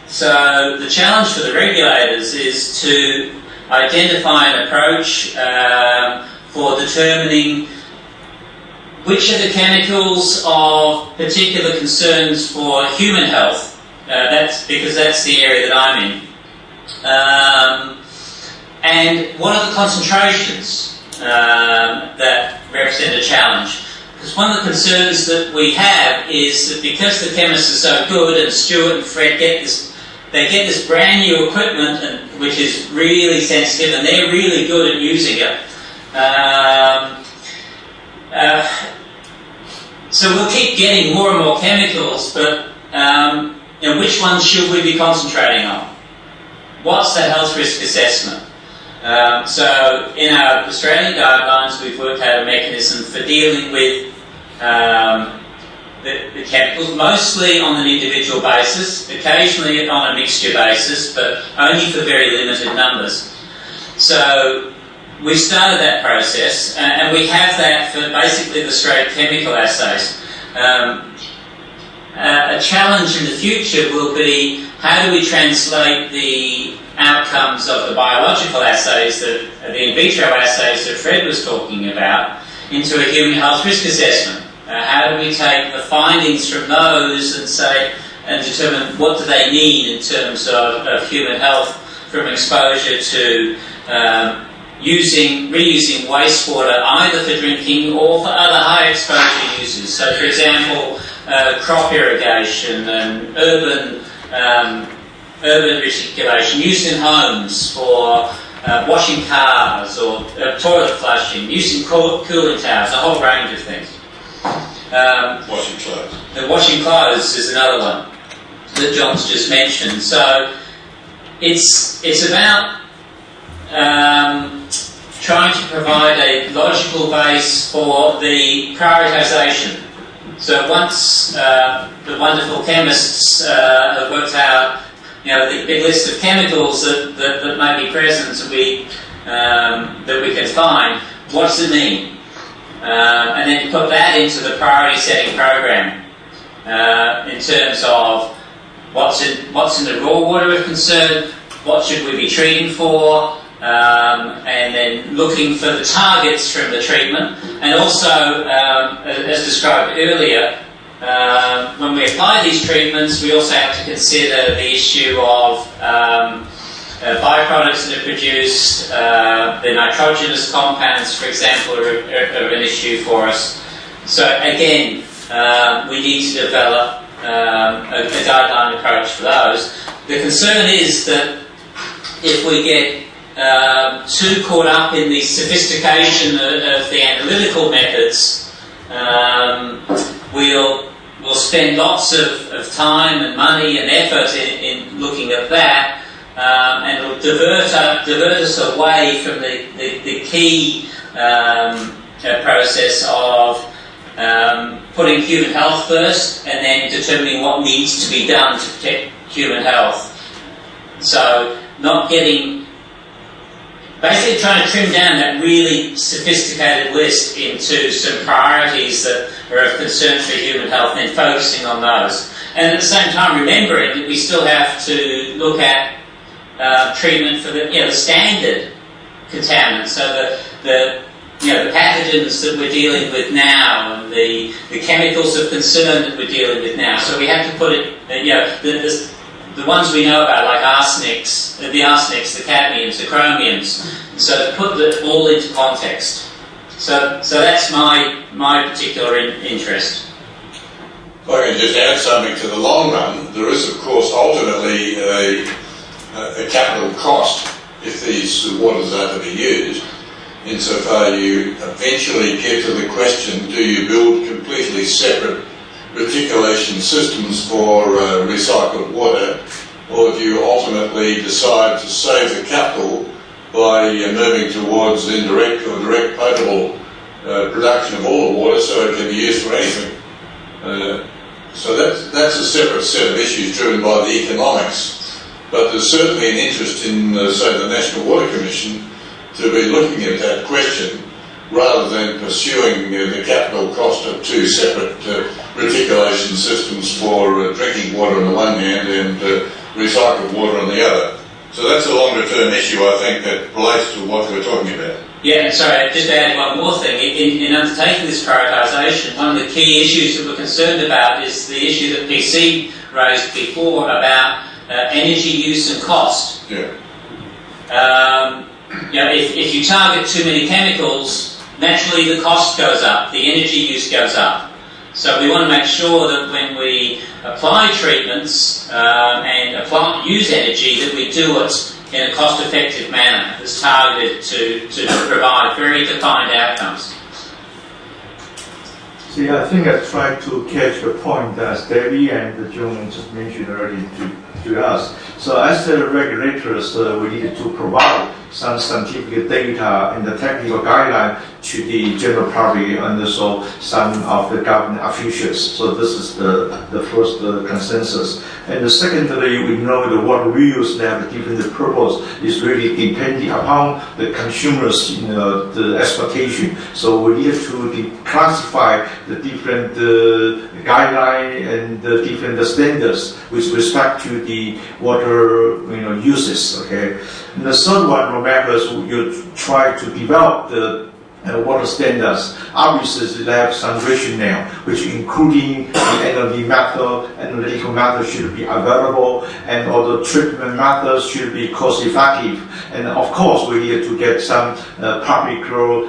[SPEAKER 5] So the challenge for the regulators is to identify an approach for determining which are the chemicals of particular concerns for human health. That's because that's the area that I'm in. And what are the concentrations that represent a challenge? Because one of the concerns that we have is that because the chemists are so good, and Stuart and Fred get this brand new equipment, which is really sensitive, and they're really good at using it. So we'll keep getting more and more chemicals, but which ones should we be concentrating on? What's the health risk assessment? So in our Australian guidelines, we've worked out a mechanism for dealing with the chemicals, mostly on an individual basis, occasionally on a mixture basis, but only for very limited numbers. So we've started that process, and we have that for basically the straight chemical assays. A challenge in the future will be, how do we translate the outcomes of the biological assays, the in vitro assays that Fred was talking about, into a human health risk assessment? How do we take the findings from those and determine what do they mean in terms of human health from exposure to reusing wastewater either for drinking or for other high exposure uses. So, for example, crop irrigation and urban reticulation, used in homes for washing cars or toilet flushing, using cooling towers, a whole range of things.
[SPEAKER 4] Washing clothes.
[SPEAKER 5] The washing clothes is another one that John's just mentioned. So it's about trying to provide a logical base for the prioritisation. So once the wonderful chemists have worked out, the big list of chemicals that may be present that we can find, what does it mean? And then put that into the priority setting program in terms of what's in the raw water of concern, what should we be treating for, and then looking for the targets from the treatment, and also, as described earlier, when we apply these treatments, we also have to consider the issue of byproducts that are produced. The nitrogenous compounds, for example, are an issue for us. So again, we need to develop a guideline approach for those. The concern is that if we get too caught up in the sophistication of the analytical methods, we'll spend lots of time and money and effort in looking at that, and it'll divert us away from the key process of putting human health first and then determining what needs to be done to protect human health. So basically trying to trim down that really sophisticated list into some priorities that are of concern for human health and then focusing on those. And at the same time remembering that we still have to look at treatment for the standard contaminants, so the pathogens that we're dealing with now and the chemicals of concern that we're dealing with now. So we have to put it, the ones we know about, like the arsenics, the cadmiums, the chromiums, so to put it all into context. So that's my particular interest.
[SPEAKER 4] If I can just add something to the long run, there is of course ultimately a capital cost if these waters are to be used, insofar you eventually get to the question, do you build completely separate reticulation systems for recycled water, or do you ultimately decide to save the capital by moving towards indirect or direct potable production of all the water so it can be used for anything? So that's a separate set of issues driven by the economics, but there's certainly an interest in, say, the National Water Commission to be looking at that question rather than pursuing the capital cost of two separate reticulation systems for drinking water on the one hand and recycled water on the other. So that's a longer term issue, I think, that relates to what we're talking about.
[SPEAKER 5] Yeah, sorry, just to add one more thing. In undertaking this prioritisation, one of the key issues that we're concerned about is the issue that PC raised before about energy use and cost.
[SPEAKER 4] Yeah.
[SPEAKER 5] If you target too many chemicals, naturally the cost goes up, the energy use goes up. So we want to make sure that when we apply treatments and use energy, that we do it in a cost-effective manner that's targeted to provide very defined outcomes.
[SPEAKER 6] See, I think I tried to catch the point that Debbie and Jung just mentioned earlier to us. So as the regulators, we need to provide some scientific data and the technical guideline to the general public and also some of the government officials. So this is the first consensus. And secondly, we know the water reuse that have different purpose is really depending upon the consumers, the exploitation. So we need to classify the different guideline and the different standards with respect to the water uses. Okay. And the third one, remember, you try to develop the water standards. Obviously, they have some rationale, which including the analytical method should be available, and all the treatment methods should be cost-effective. And of course, we need to get some public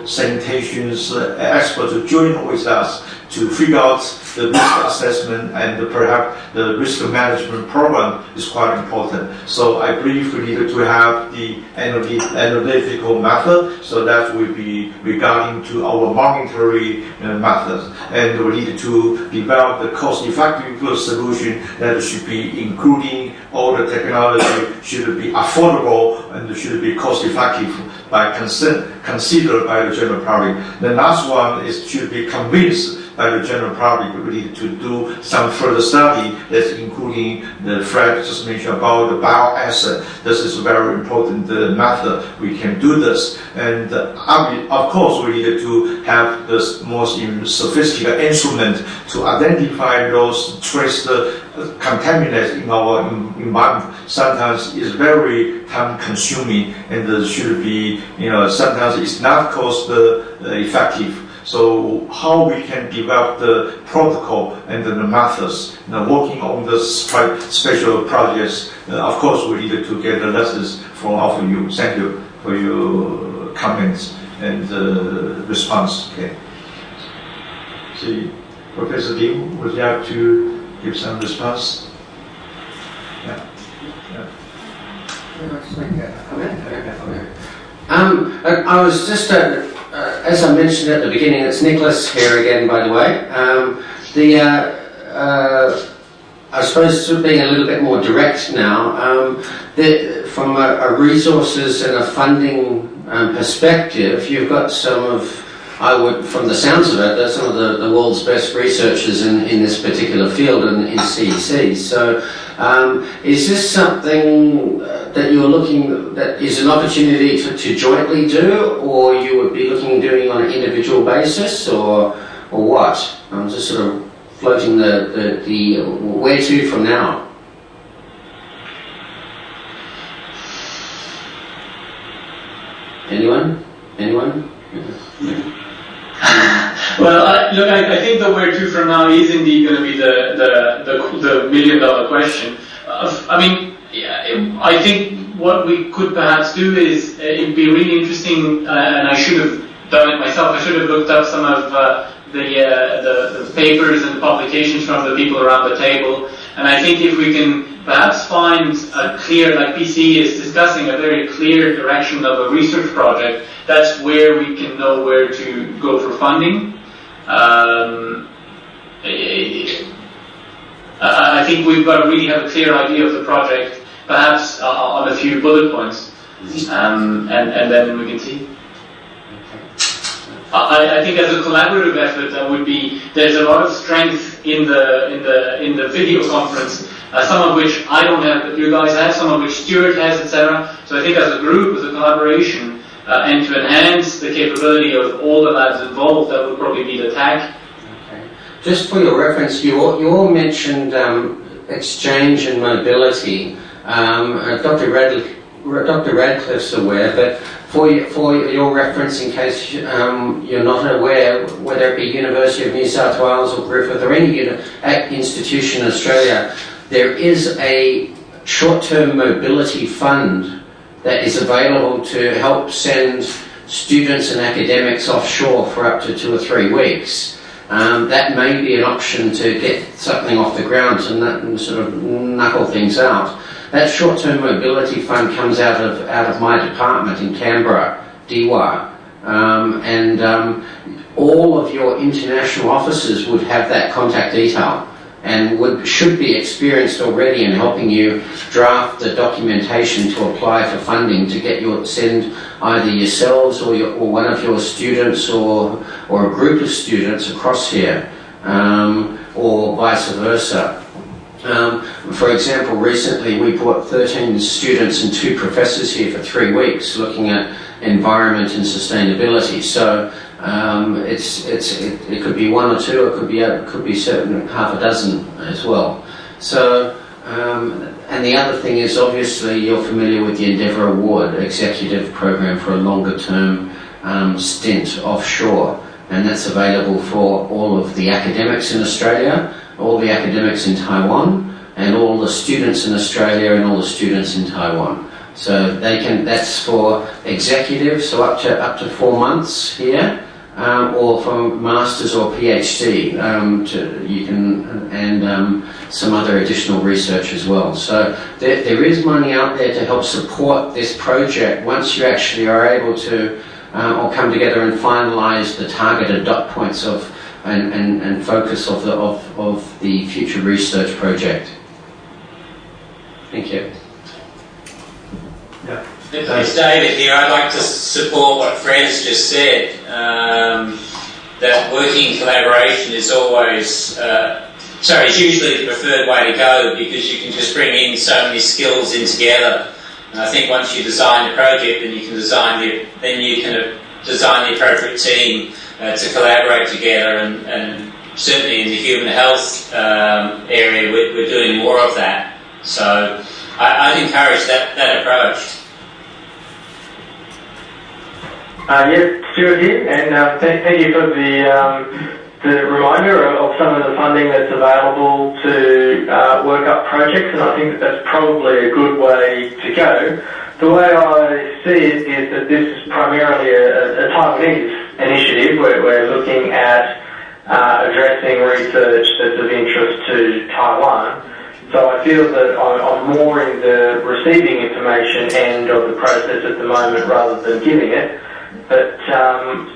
[SPEAKER 6] sanitation experts to join with us to figure out the risk assessment, and perhaps the risk management program is quite important. So I believe we need to have the analytical method, so that will be regarding to our monetary methods. And we need to develop the cost-effective solution that should be including all the technology, should be affordable and should be cost-effective considered by the general public. The last one is should be convinced by the general public. We need to do some further study that's including the Fred just mentioned about the bioasset. This is a very important method. We can do this. And of course, we need to have the most sophisticated instrument to identify those trace contaminants in our environment. Sometimes it's very time consuming and should be, sometimes it's not cost effective. So how we can develop the protocol and the methods, working on the special projects. Of course, we need to get the lessons from all of you. Thank you for your comments and response. Okay. See, Professor Lim, would you like to give some response? Yeah.
[SPEAKER 1] I was just, as I mentioned at the beginning, it's Nicholas here again, by the way. I suppose being a little bit more direct now, from a resources and a funding perspective, you've got some of, from the sounds of it, some of the world's best researchers in this particular field in CECs. So is this something that you're looking, that is an opportunity to jointly do, or you would be looking doing on an individual basis, or what? I'm just sort of floating the where to from now. Anyone?
[SPEAKER 13] Well, look, I think the where to from now is indeed going to be the million-dollar question. I think what we could perhaps do is it'd be really interesting, and I should have done it myself. I should have looked up some of the papers and the publications from the people around the table. And I think if we can perhaps find a clear, like PCE is discussing, a very clear direction of a research project, that's where we can know where to go for funding. I think we've got to really have a clear idea of the project, perhaps on a few bullet points, and then we can see. I think as a collaborative effort, there's a lot of strength in the video conference, some of which I don't have, but you guys have, some of which Stuart has, etc. So I think as a group, as a collaboration, and to enhance the capability of all the labs involved, that would probably be the tack.
[SPEAKER 1] Okay. Just for your reference, you all mentioned exchange and mobility. Dr. Radcliffe's aware, but for your reference, in case you're not aware, whether it be University of New South Wales or Griffith or any institution in Australia, there is a short-term mobility fund that is available to help send students and academics offshore for up to 2 or 3 weeks. That may be an option to get something off the ground and sort of knuckle things out. That short-term mobility fund comes out of my department in Canberra, DIWA, and all of your international officers would have that contact detail and should be experienced already in helping you draft the documentation to apply for funding to send either yourselves or one of your students or a group of students across here, or vice versa. For example, recently we brought 13 students and 2 professors here for 3 weeks looking at environment and sustainability. So it could be 1 or 2, it could be certain half a dozen as well. So and the other thing is, obviously you're familiar with the Endeavour Award executive program for a longer term stint offshore, and that's available for all of the academics in Australia, all the academics in Taiwan, and all the students in Australia and all the students in Taiwan. So that's for executives, so up to 4 months here, or for masters or PhD, and some other additional research as well. So there is money out there to help support this project once you actually are able to all come together and finalise the targeted dot points of and focus of the future research project. Thank you.
[SPEAKER 6] Yeah.
[SPEAKER 5] It's David here. I'd like to support what Fred has just said, that working collaboration is always, it's usually the preferred way to go, because you can just bring in so many skills in together. And I think once you design the project, then you can design the appropriate team to collaborate together, and certainly in the human health area, we're doing more of that. So I'd encourage that approach.
[SPEAKER 12] Yes, Stuart here, and thank you for the reminder of some of the funding that's available to work up projects, and I think that's probably a good way to go. The way I see it is that this is primarily a Taiwanese initiative where we're looking at addressing research that's of interest to Taiwan. So I feel that I'm more in the receiving information end of the process at the moment rather than giving it. But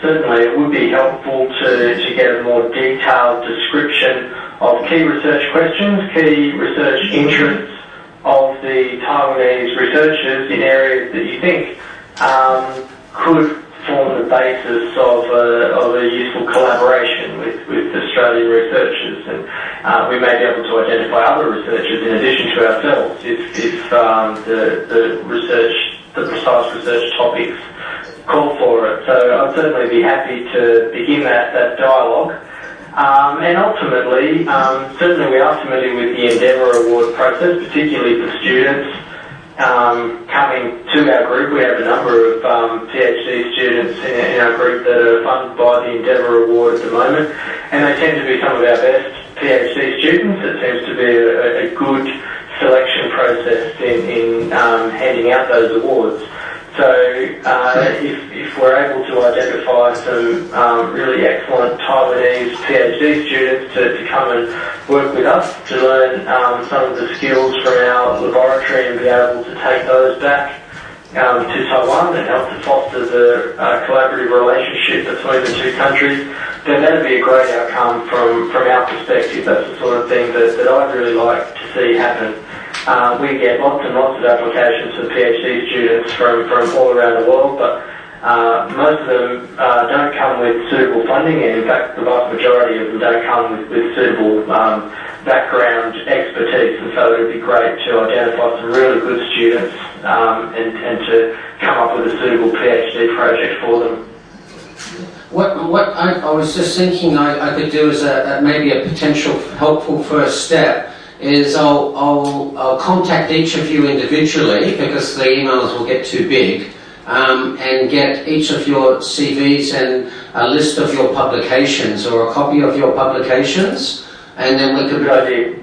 [SPEAKER 12] certainly it would be helpful to get a more detailed description of key research questions, key research interests of the Taiwanese researchers in areas that you think could form the basis of a useful collaboration with Australian researchers. And we may be able to identify other researchers in addition to ourselves if the precise research topics call for it. So I'd certainly be happy to begin that dialogue. And ultimately, certainly we are familiar with the Endeavour Award process, particularly for students coming to our group. We have a number of PhD students in our group that are funded by the Endeavour Award at the moment, and they tend to be some of our best PhD students. It seems to be a good selection process in handing out those awards. So if we're able to identify some really excellent Taiwanese PhD students to come and work with us to learn some of the skills from our laboratory and be able to take those back to Taiwan and help to foster the collaborative relationship between the two countries, then that'd be a great outcome from our perspective. That's the sort of thing that I'd really like to see happen. We get lots and lots of applications for PhD students from all around the world, but most of them don't come with suitable funding, and in fact the vast majority of them don't come with suitable background expertise, and so it would be great to identify some really good students and to come up with a suitable PhD project for them.
[SPEAKER 1] What I was just thinking I could do as maybe a potential helpful first step is I'll contact each of you individually, because the emails will get too big, and get each of your CVs and a list of your publications or a copy of your publications, and then we could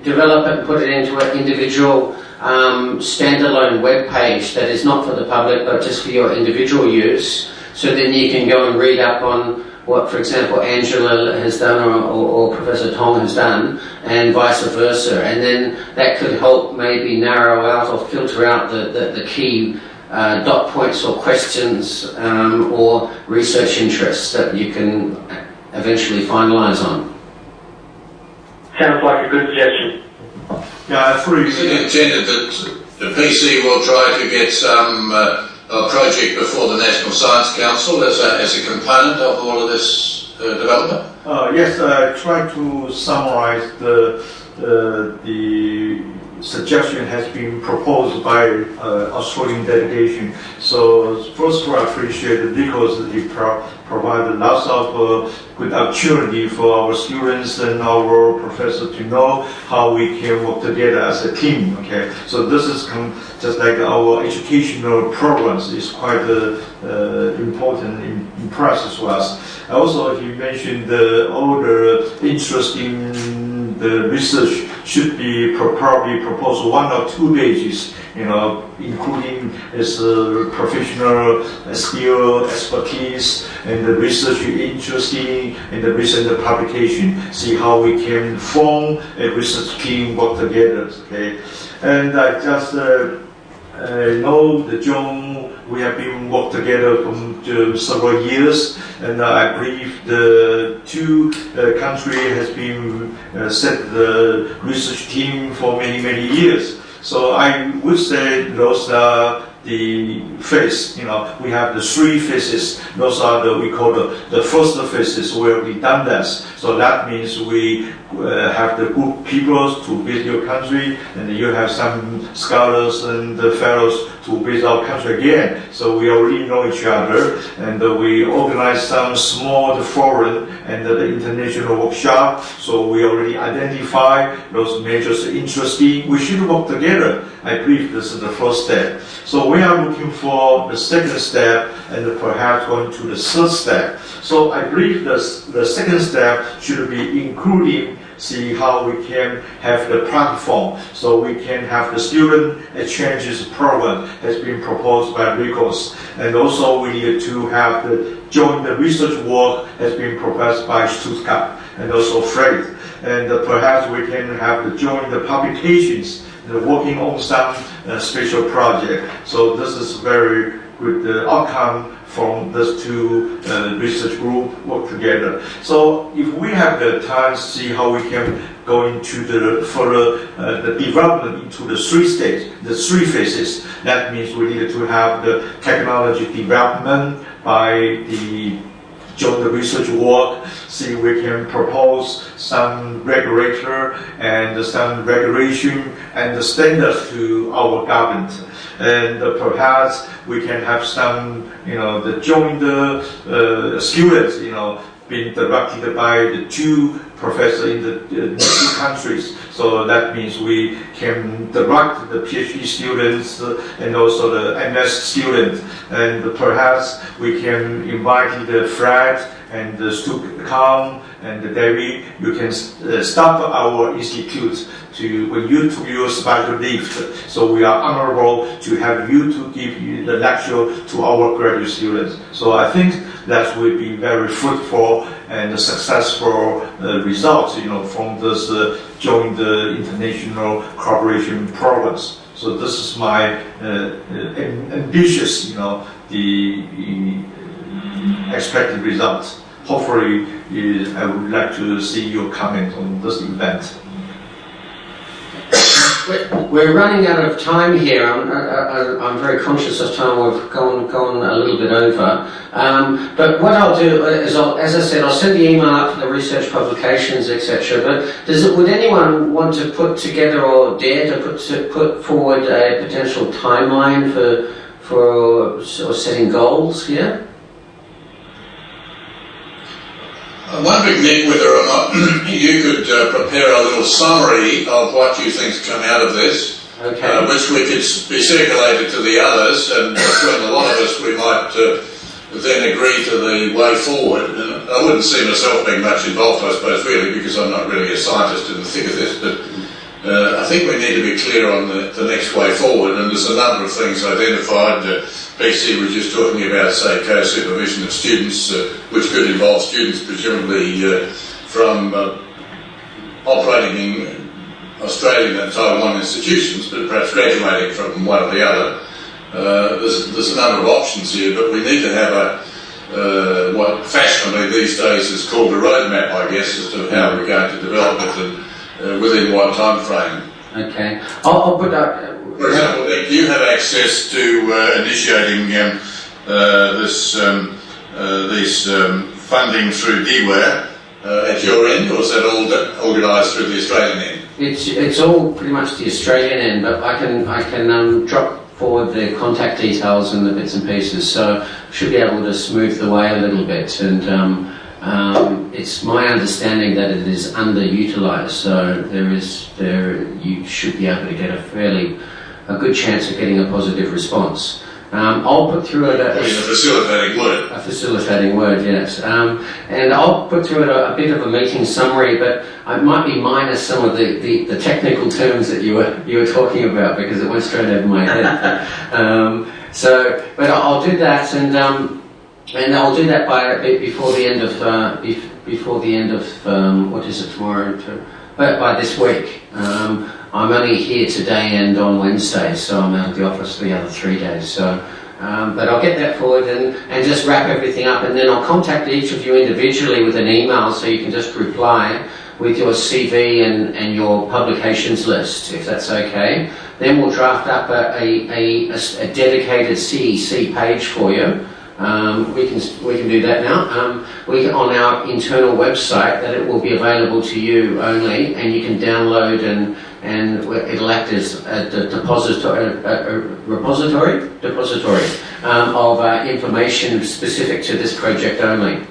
[SPEAKER 1] develop it and put it into an individual standalone web page that is not for the public but just for your individual use. So then you can go and read up on what, for example, Angela has done or Professor Tung has done, and vice versa. And then that could help maybe narrow out or filter out the key dot points or questions or research interests that you can eventually finalise on.
[SPEAKER 12] Sounds like a good suggestion.
[SPEAKER 6] Yeah, I fully
[SPEAKER 4] Is it intended that the PC will try to get some a project before the National Science Council as a component of all of this development?
[SPEAKER 6] Yes, I try to summarize the suggestion has been proposed by Australian delegation. So first of all, I appreciate it because it provided lots of good opportunity for our students and our professors to know how we can work together as a team. Okay, so this is just like our educational programs is quite important in process for us. Also, he mentioned all the interest in the research should be probably proposed 1 or 2 pages, including his professional skill, expertise, and the research interesting, and the recent publication. See how we can form a research team, work together. Okay, and I just know that John, we have been work together for several years, and I believe the two countries has been set the research team for many years. So I would say those are the phase. We have the 3 phases. Those are we call the first phases where we done this. So that means we have the good people to visit your country, and you have some scholars and fellows to visit our country again. So we already know each other, and we organize some small forum and the international workshop. So we already identify those majors interesting. We should work together. I believe this is the first step. So we are looking for the second step and perhaps going to the third step. So I believe the second step should be including, see how we can have the platform, so we can have the student exchanges program has been proposed by Ricos, and also we need to have the joint research work has been proposed by Stuart and also Frederic, and perhaps we can have the joint publications working on some special project. So this is very good outcome from these two research group work together. So if we have the time to see how we can go into the further the development into the 3 stages, the 3 phases, that means we need to have the technology development by the joint research work, see we can propose some regulator and some regulation and the standards to our government. And perhaps we can have some, the joint students, been directed by the two professors in the two countries. So that means we can direct the PhD students and also the MS students, and perhaps we can invite the Fred and the Stuart and the David. You can stop our institute when you took your sabbatical leave. So we are honorable to have you to give the lecture to our graduate students. So I think that will be very fruitful and successful results, from this joint international cooperation programs. So this is my ambitious, the expected results. Hopefully, I would like to see your comment on this event.
[SPEAKER 1] We're running out of time here. I'm very conscious of time. We've gone a little bit over. But what I'll do is, as I said, I'll send the email out for the research publications, etc. But would anyone want to put together or dare to put forward a potential timeline for setting goals here?
[SPEAKER 4] I'm wondering, Nick, whether or not you could prepare a little summary of what you think's come out of this, which we could be circulated to the others, and between a lot of us we might then agree to the way forward. And I wouldn't see myself being much involved, I suppose, really, because I'm not really a scientist in the thick of this, but I think we need to be clear on the next way forward, and there's a number of things identified. BC was just talking about, say, co-supervision of students, which could involve students presumably from operating in Australian and Taiwan institutions, but perhaps graduating from one or the other. There's a number of options here, but we need to have what fashionably these days is called a roadmap, I guess, as to how we're going to develop it and within what time frame.
[SPEAKER 1] Okay. I'll put that.
[SPEAKER 4] For example, Nick, do you have access to initiating this funding through DWARE at your end, or is that all organised through the Australian end?
[SPEAKER 1] It's all pretty much the Australian end, but I can drop forward the contact details and the bits and pieces, so should be able to smooth the way a little bit. And it's my understanding that it is underutilised, so you should be able to get a good chance of getting a positive response. I'll put through it a
[SPEAKER 4] facilitating word.
[SPEAKER 1] A facilitating word, yes. And I'll put through it a bit of a meeting summary, but I might be minus some of the technical terms that you were talking about, because it went straight over my head. But I'll do that, and I'll do that before the end of what is it, tomorrow? By this week. I'm only here today and on Wednesday, so I'm out of the office the other 3 days. So, but I'll get that forward and just wrap everything up, and then I'll contact each of you individually with an email, so you can just reply with your CV and your publications list, if that's okay. Then we'll draft up a dedicated CEC page for you. We can do that now. On our internal website, that it will be available to you only, and you can download and it'll act as a repository of information specific to this project only.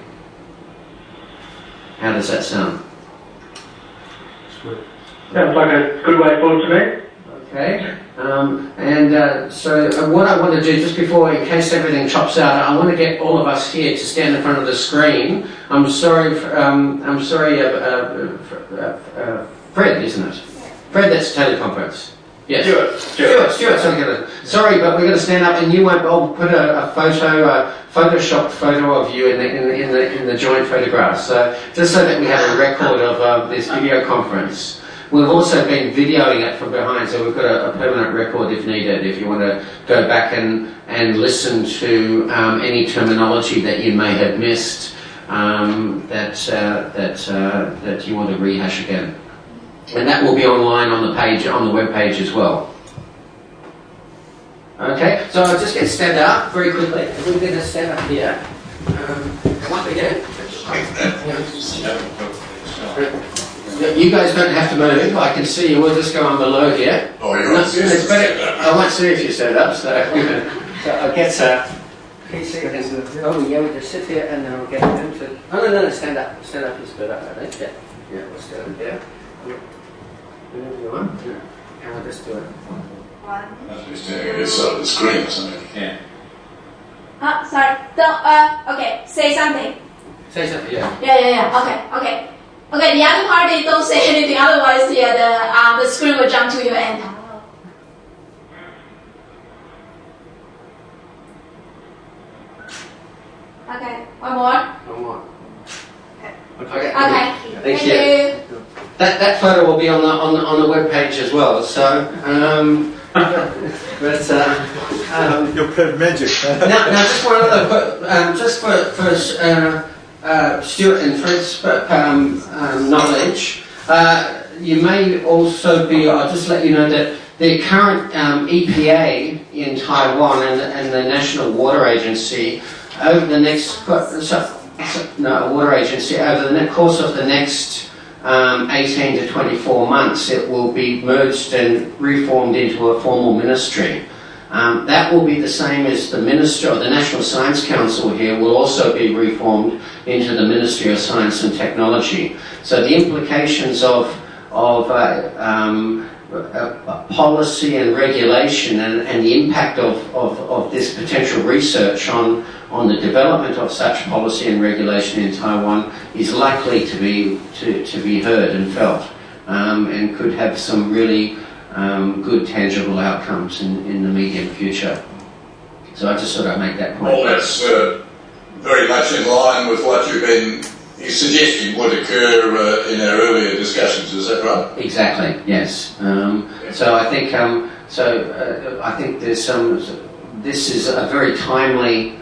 [SPEAKER 1] How does that sound?
[SPEAKER 14] Sounds like a good way forward to me.
[SPEAKER 1] Okay. So what I want to do, just before, in case everything chops out, I want to get all of us here to stand in front of the screen. I'm sorry, Fred, isn't it? Fred, that's teleconference. Yes. Stuart. Sorry, but we're going to stand up, and you won't. I'll put a photoshopped photo of you in the joint photograph. So just so that we have a record of this video conference. We've also been videoing it from behind, so we've got a permanent record if needed, if you want to go back and listen to any terminology that you may have missed that you want to rehash again. And that will be online on the page, on the web page as well. Okay, so I'll just get stand up very quickly. We're going to stand up here. Once again. You guys don't have to move. I can see you. We'll just go on below here.
[SPEAKER 4] Oh, you're
[SPEAKER 1] it's better. I won't see if you stand up, so I guess. Oh, yeah, we just sit here and then we'll get them to. Oh, no, stand up. Stand up is better, I think. Yeah, we'll stand up there. And we'll just do it.
[SPEAKER 4] Just doing this on the screen or something.
[SPEAKER 1] Yeah.
[SPEAKER 3] Sorry. Don't, okay, say something.
[SPEAKER 1] Say something, yeah.
[SPEAKER 3] Yeah. Okay. Okay, the other party don't say anything, otherwise the screen will jump to your end. Okay, one more.
[SPEAKER 1] Okay.
[SPEAKER 3] Thank you.
[SPEAKER 1] That photo will be on the web page as well. So,
[SPEAKER 6] You played magic.
[SPEAKER 1] now just one other, just for Stuart and Fred's knowledge, you may also be. I'll just let you know that the current EPA in Taiwan and the National Water Agency over the next water agency over the course of the next 18 to 24 months, it will be merged and reformed into a formal ministry. That will be the same as the Ministry of the National Science Council here will also be reformed into the Ministry of Science and Technology. So the implications of policy and regulation and the impact of this potential research on the development of such policy and regulation in Taiwan is likely to be heard and felt, and could have some really good tangible outcomes in the medium future. So I just thought I'd make that point.
[SPEAKER 4] Well, that's very much in line with what you've been suggesting would occur in our earlier discussions. Is that right?
[SPEAKER 1] Exactly. Yes. So I think I think there's some. This is a very timely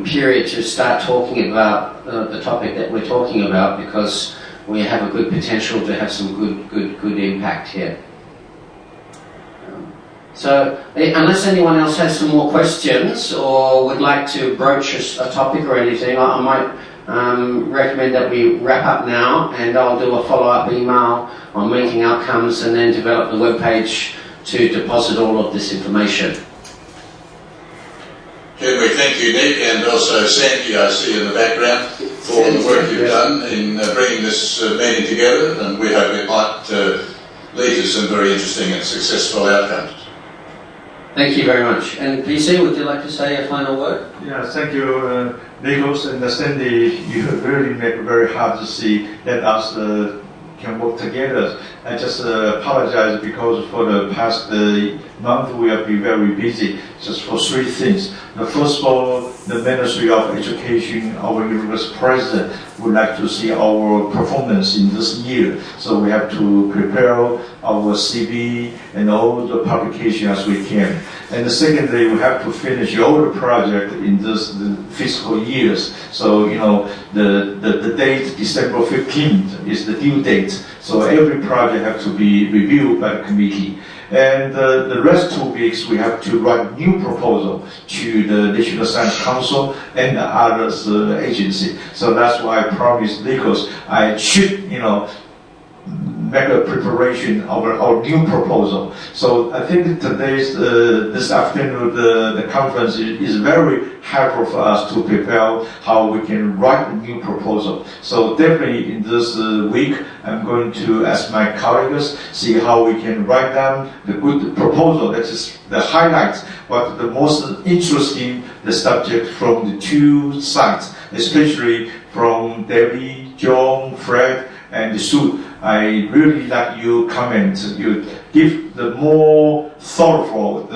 [SPEAKER 1] period to start talking about the topic that we're talking about, because we have a good potential to have some good impact here. So unless anyone else has some more questions or would like to broach a topic or anything, I might recommend that we wrap up now, and I'll do a follow-up email on meeting outcomes and then develop the webpage to deposit all of this information.
[SPEAKER 4] Can we thank you, Nick, and also Sandy, I see in the background, for the work you've done in bringing this meeting together, and we hope it might lead to some very interesting and successful outcomes.
[SPEAKER 1] Thank you very much. And PC, would you like to say a final word?
[SPEAKER 6] Yeah, thank you, Nicholas and Sandy. You really make it very hard to see that us can work together. I just apologize because for the past month we have been very busy, just for three things. The first of all, the Ministry of Education, our university president, would like to see our performance in this year. So we have to prepare our CV and all the publication as we can. And secondly, we have to finish all the project in this fiscal years. So, you know, the date, December 15th, is the due date. So every project has to be reviewed by the committee. And the rest 2 weeks, we have to write new proposal to the National Science Council and the others agency. So that's why I promised Nicholas I should, you know, make a preparation of our new proposal. So I think today's, this afternoon, the conference is very helpful for us to prepare how we can write a new proposal. So definitely in this week, I'm going to ask my colleagues, see how we can write down the good proposal. That is the highlights, but the most interesting, the subject from the two sides, especially from Debbie, John, Fred, and Sue. I really like your comment. You give the more thoughtful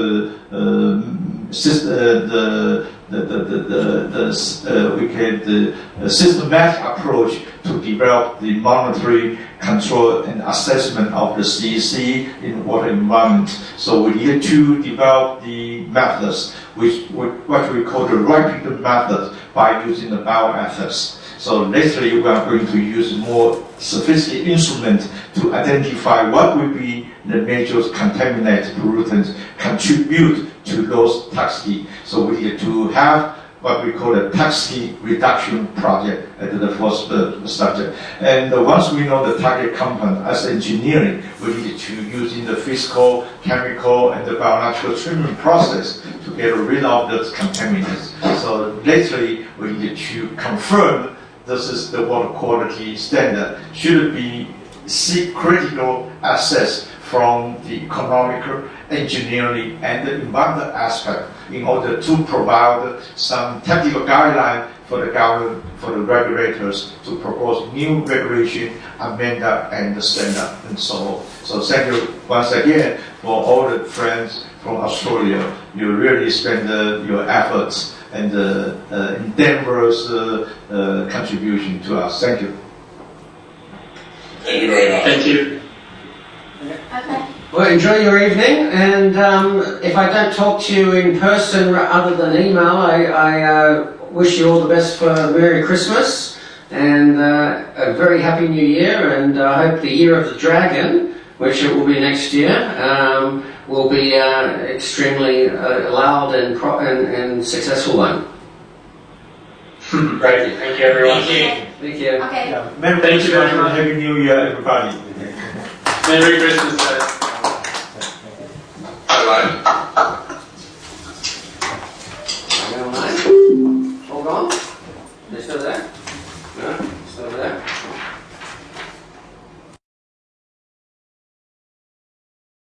[SPEAKER 6] systematic approach to develop the monitoring, control, and assessment of the CEC in water environment. So we need to develop the methods, what we call the rapid method, by using the bioethics. So lately we are going to use more sophisticated instruments to identify what will be the major contaminant pollutants contribute to those toxicity. So we need to have what we call a taxi reduction project at the first subject. And once we know the target compound as engineering, we need to use in the physical, chemical, and the biological treatment process to get rid of those contaminants. So lately, we need to confirm this is the water quality standard. Should be critical assess from the economical, engineering, and the environmental aspect in order to provide some technical guideline for the government, for the regulators to propose new regulation, amendment, and the standard, and so on. So thank you once again for all the friends from Australia. You really spend your efforts and endeavors contribution to us. Thank you.
[SPEAKER 4] Thank you very much.
[SPEAKER 13] Thank you.
[SPEAKER 3] Okay.
[SPEAKER 1] Well, enjoy your evening, and if I don't talk to you in person other than email, I wish you all the best for Merry Christmas and a very Happy New Year, and I hope the Year of the Dragon, which it will be next year, will be extremely loud and successful one.
[SPEAKER 13] Great. Thank you, everyone.
[SPEAKER 1] Thank you.
[SPEAKER 3] Okay.
[SPEAKER 6] Yeah. Merry
[SPEAKER 13] Thank you very much.
[SPEAKER 6] Happy New Year, everybody.
[SPEAKER 13] Merry Christmas, guys.
[SPEAKER 4] Bye-bye.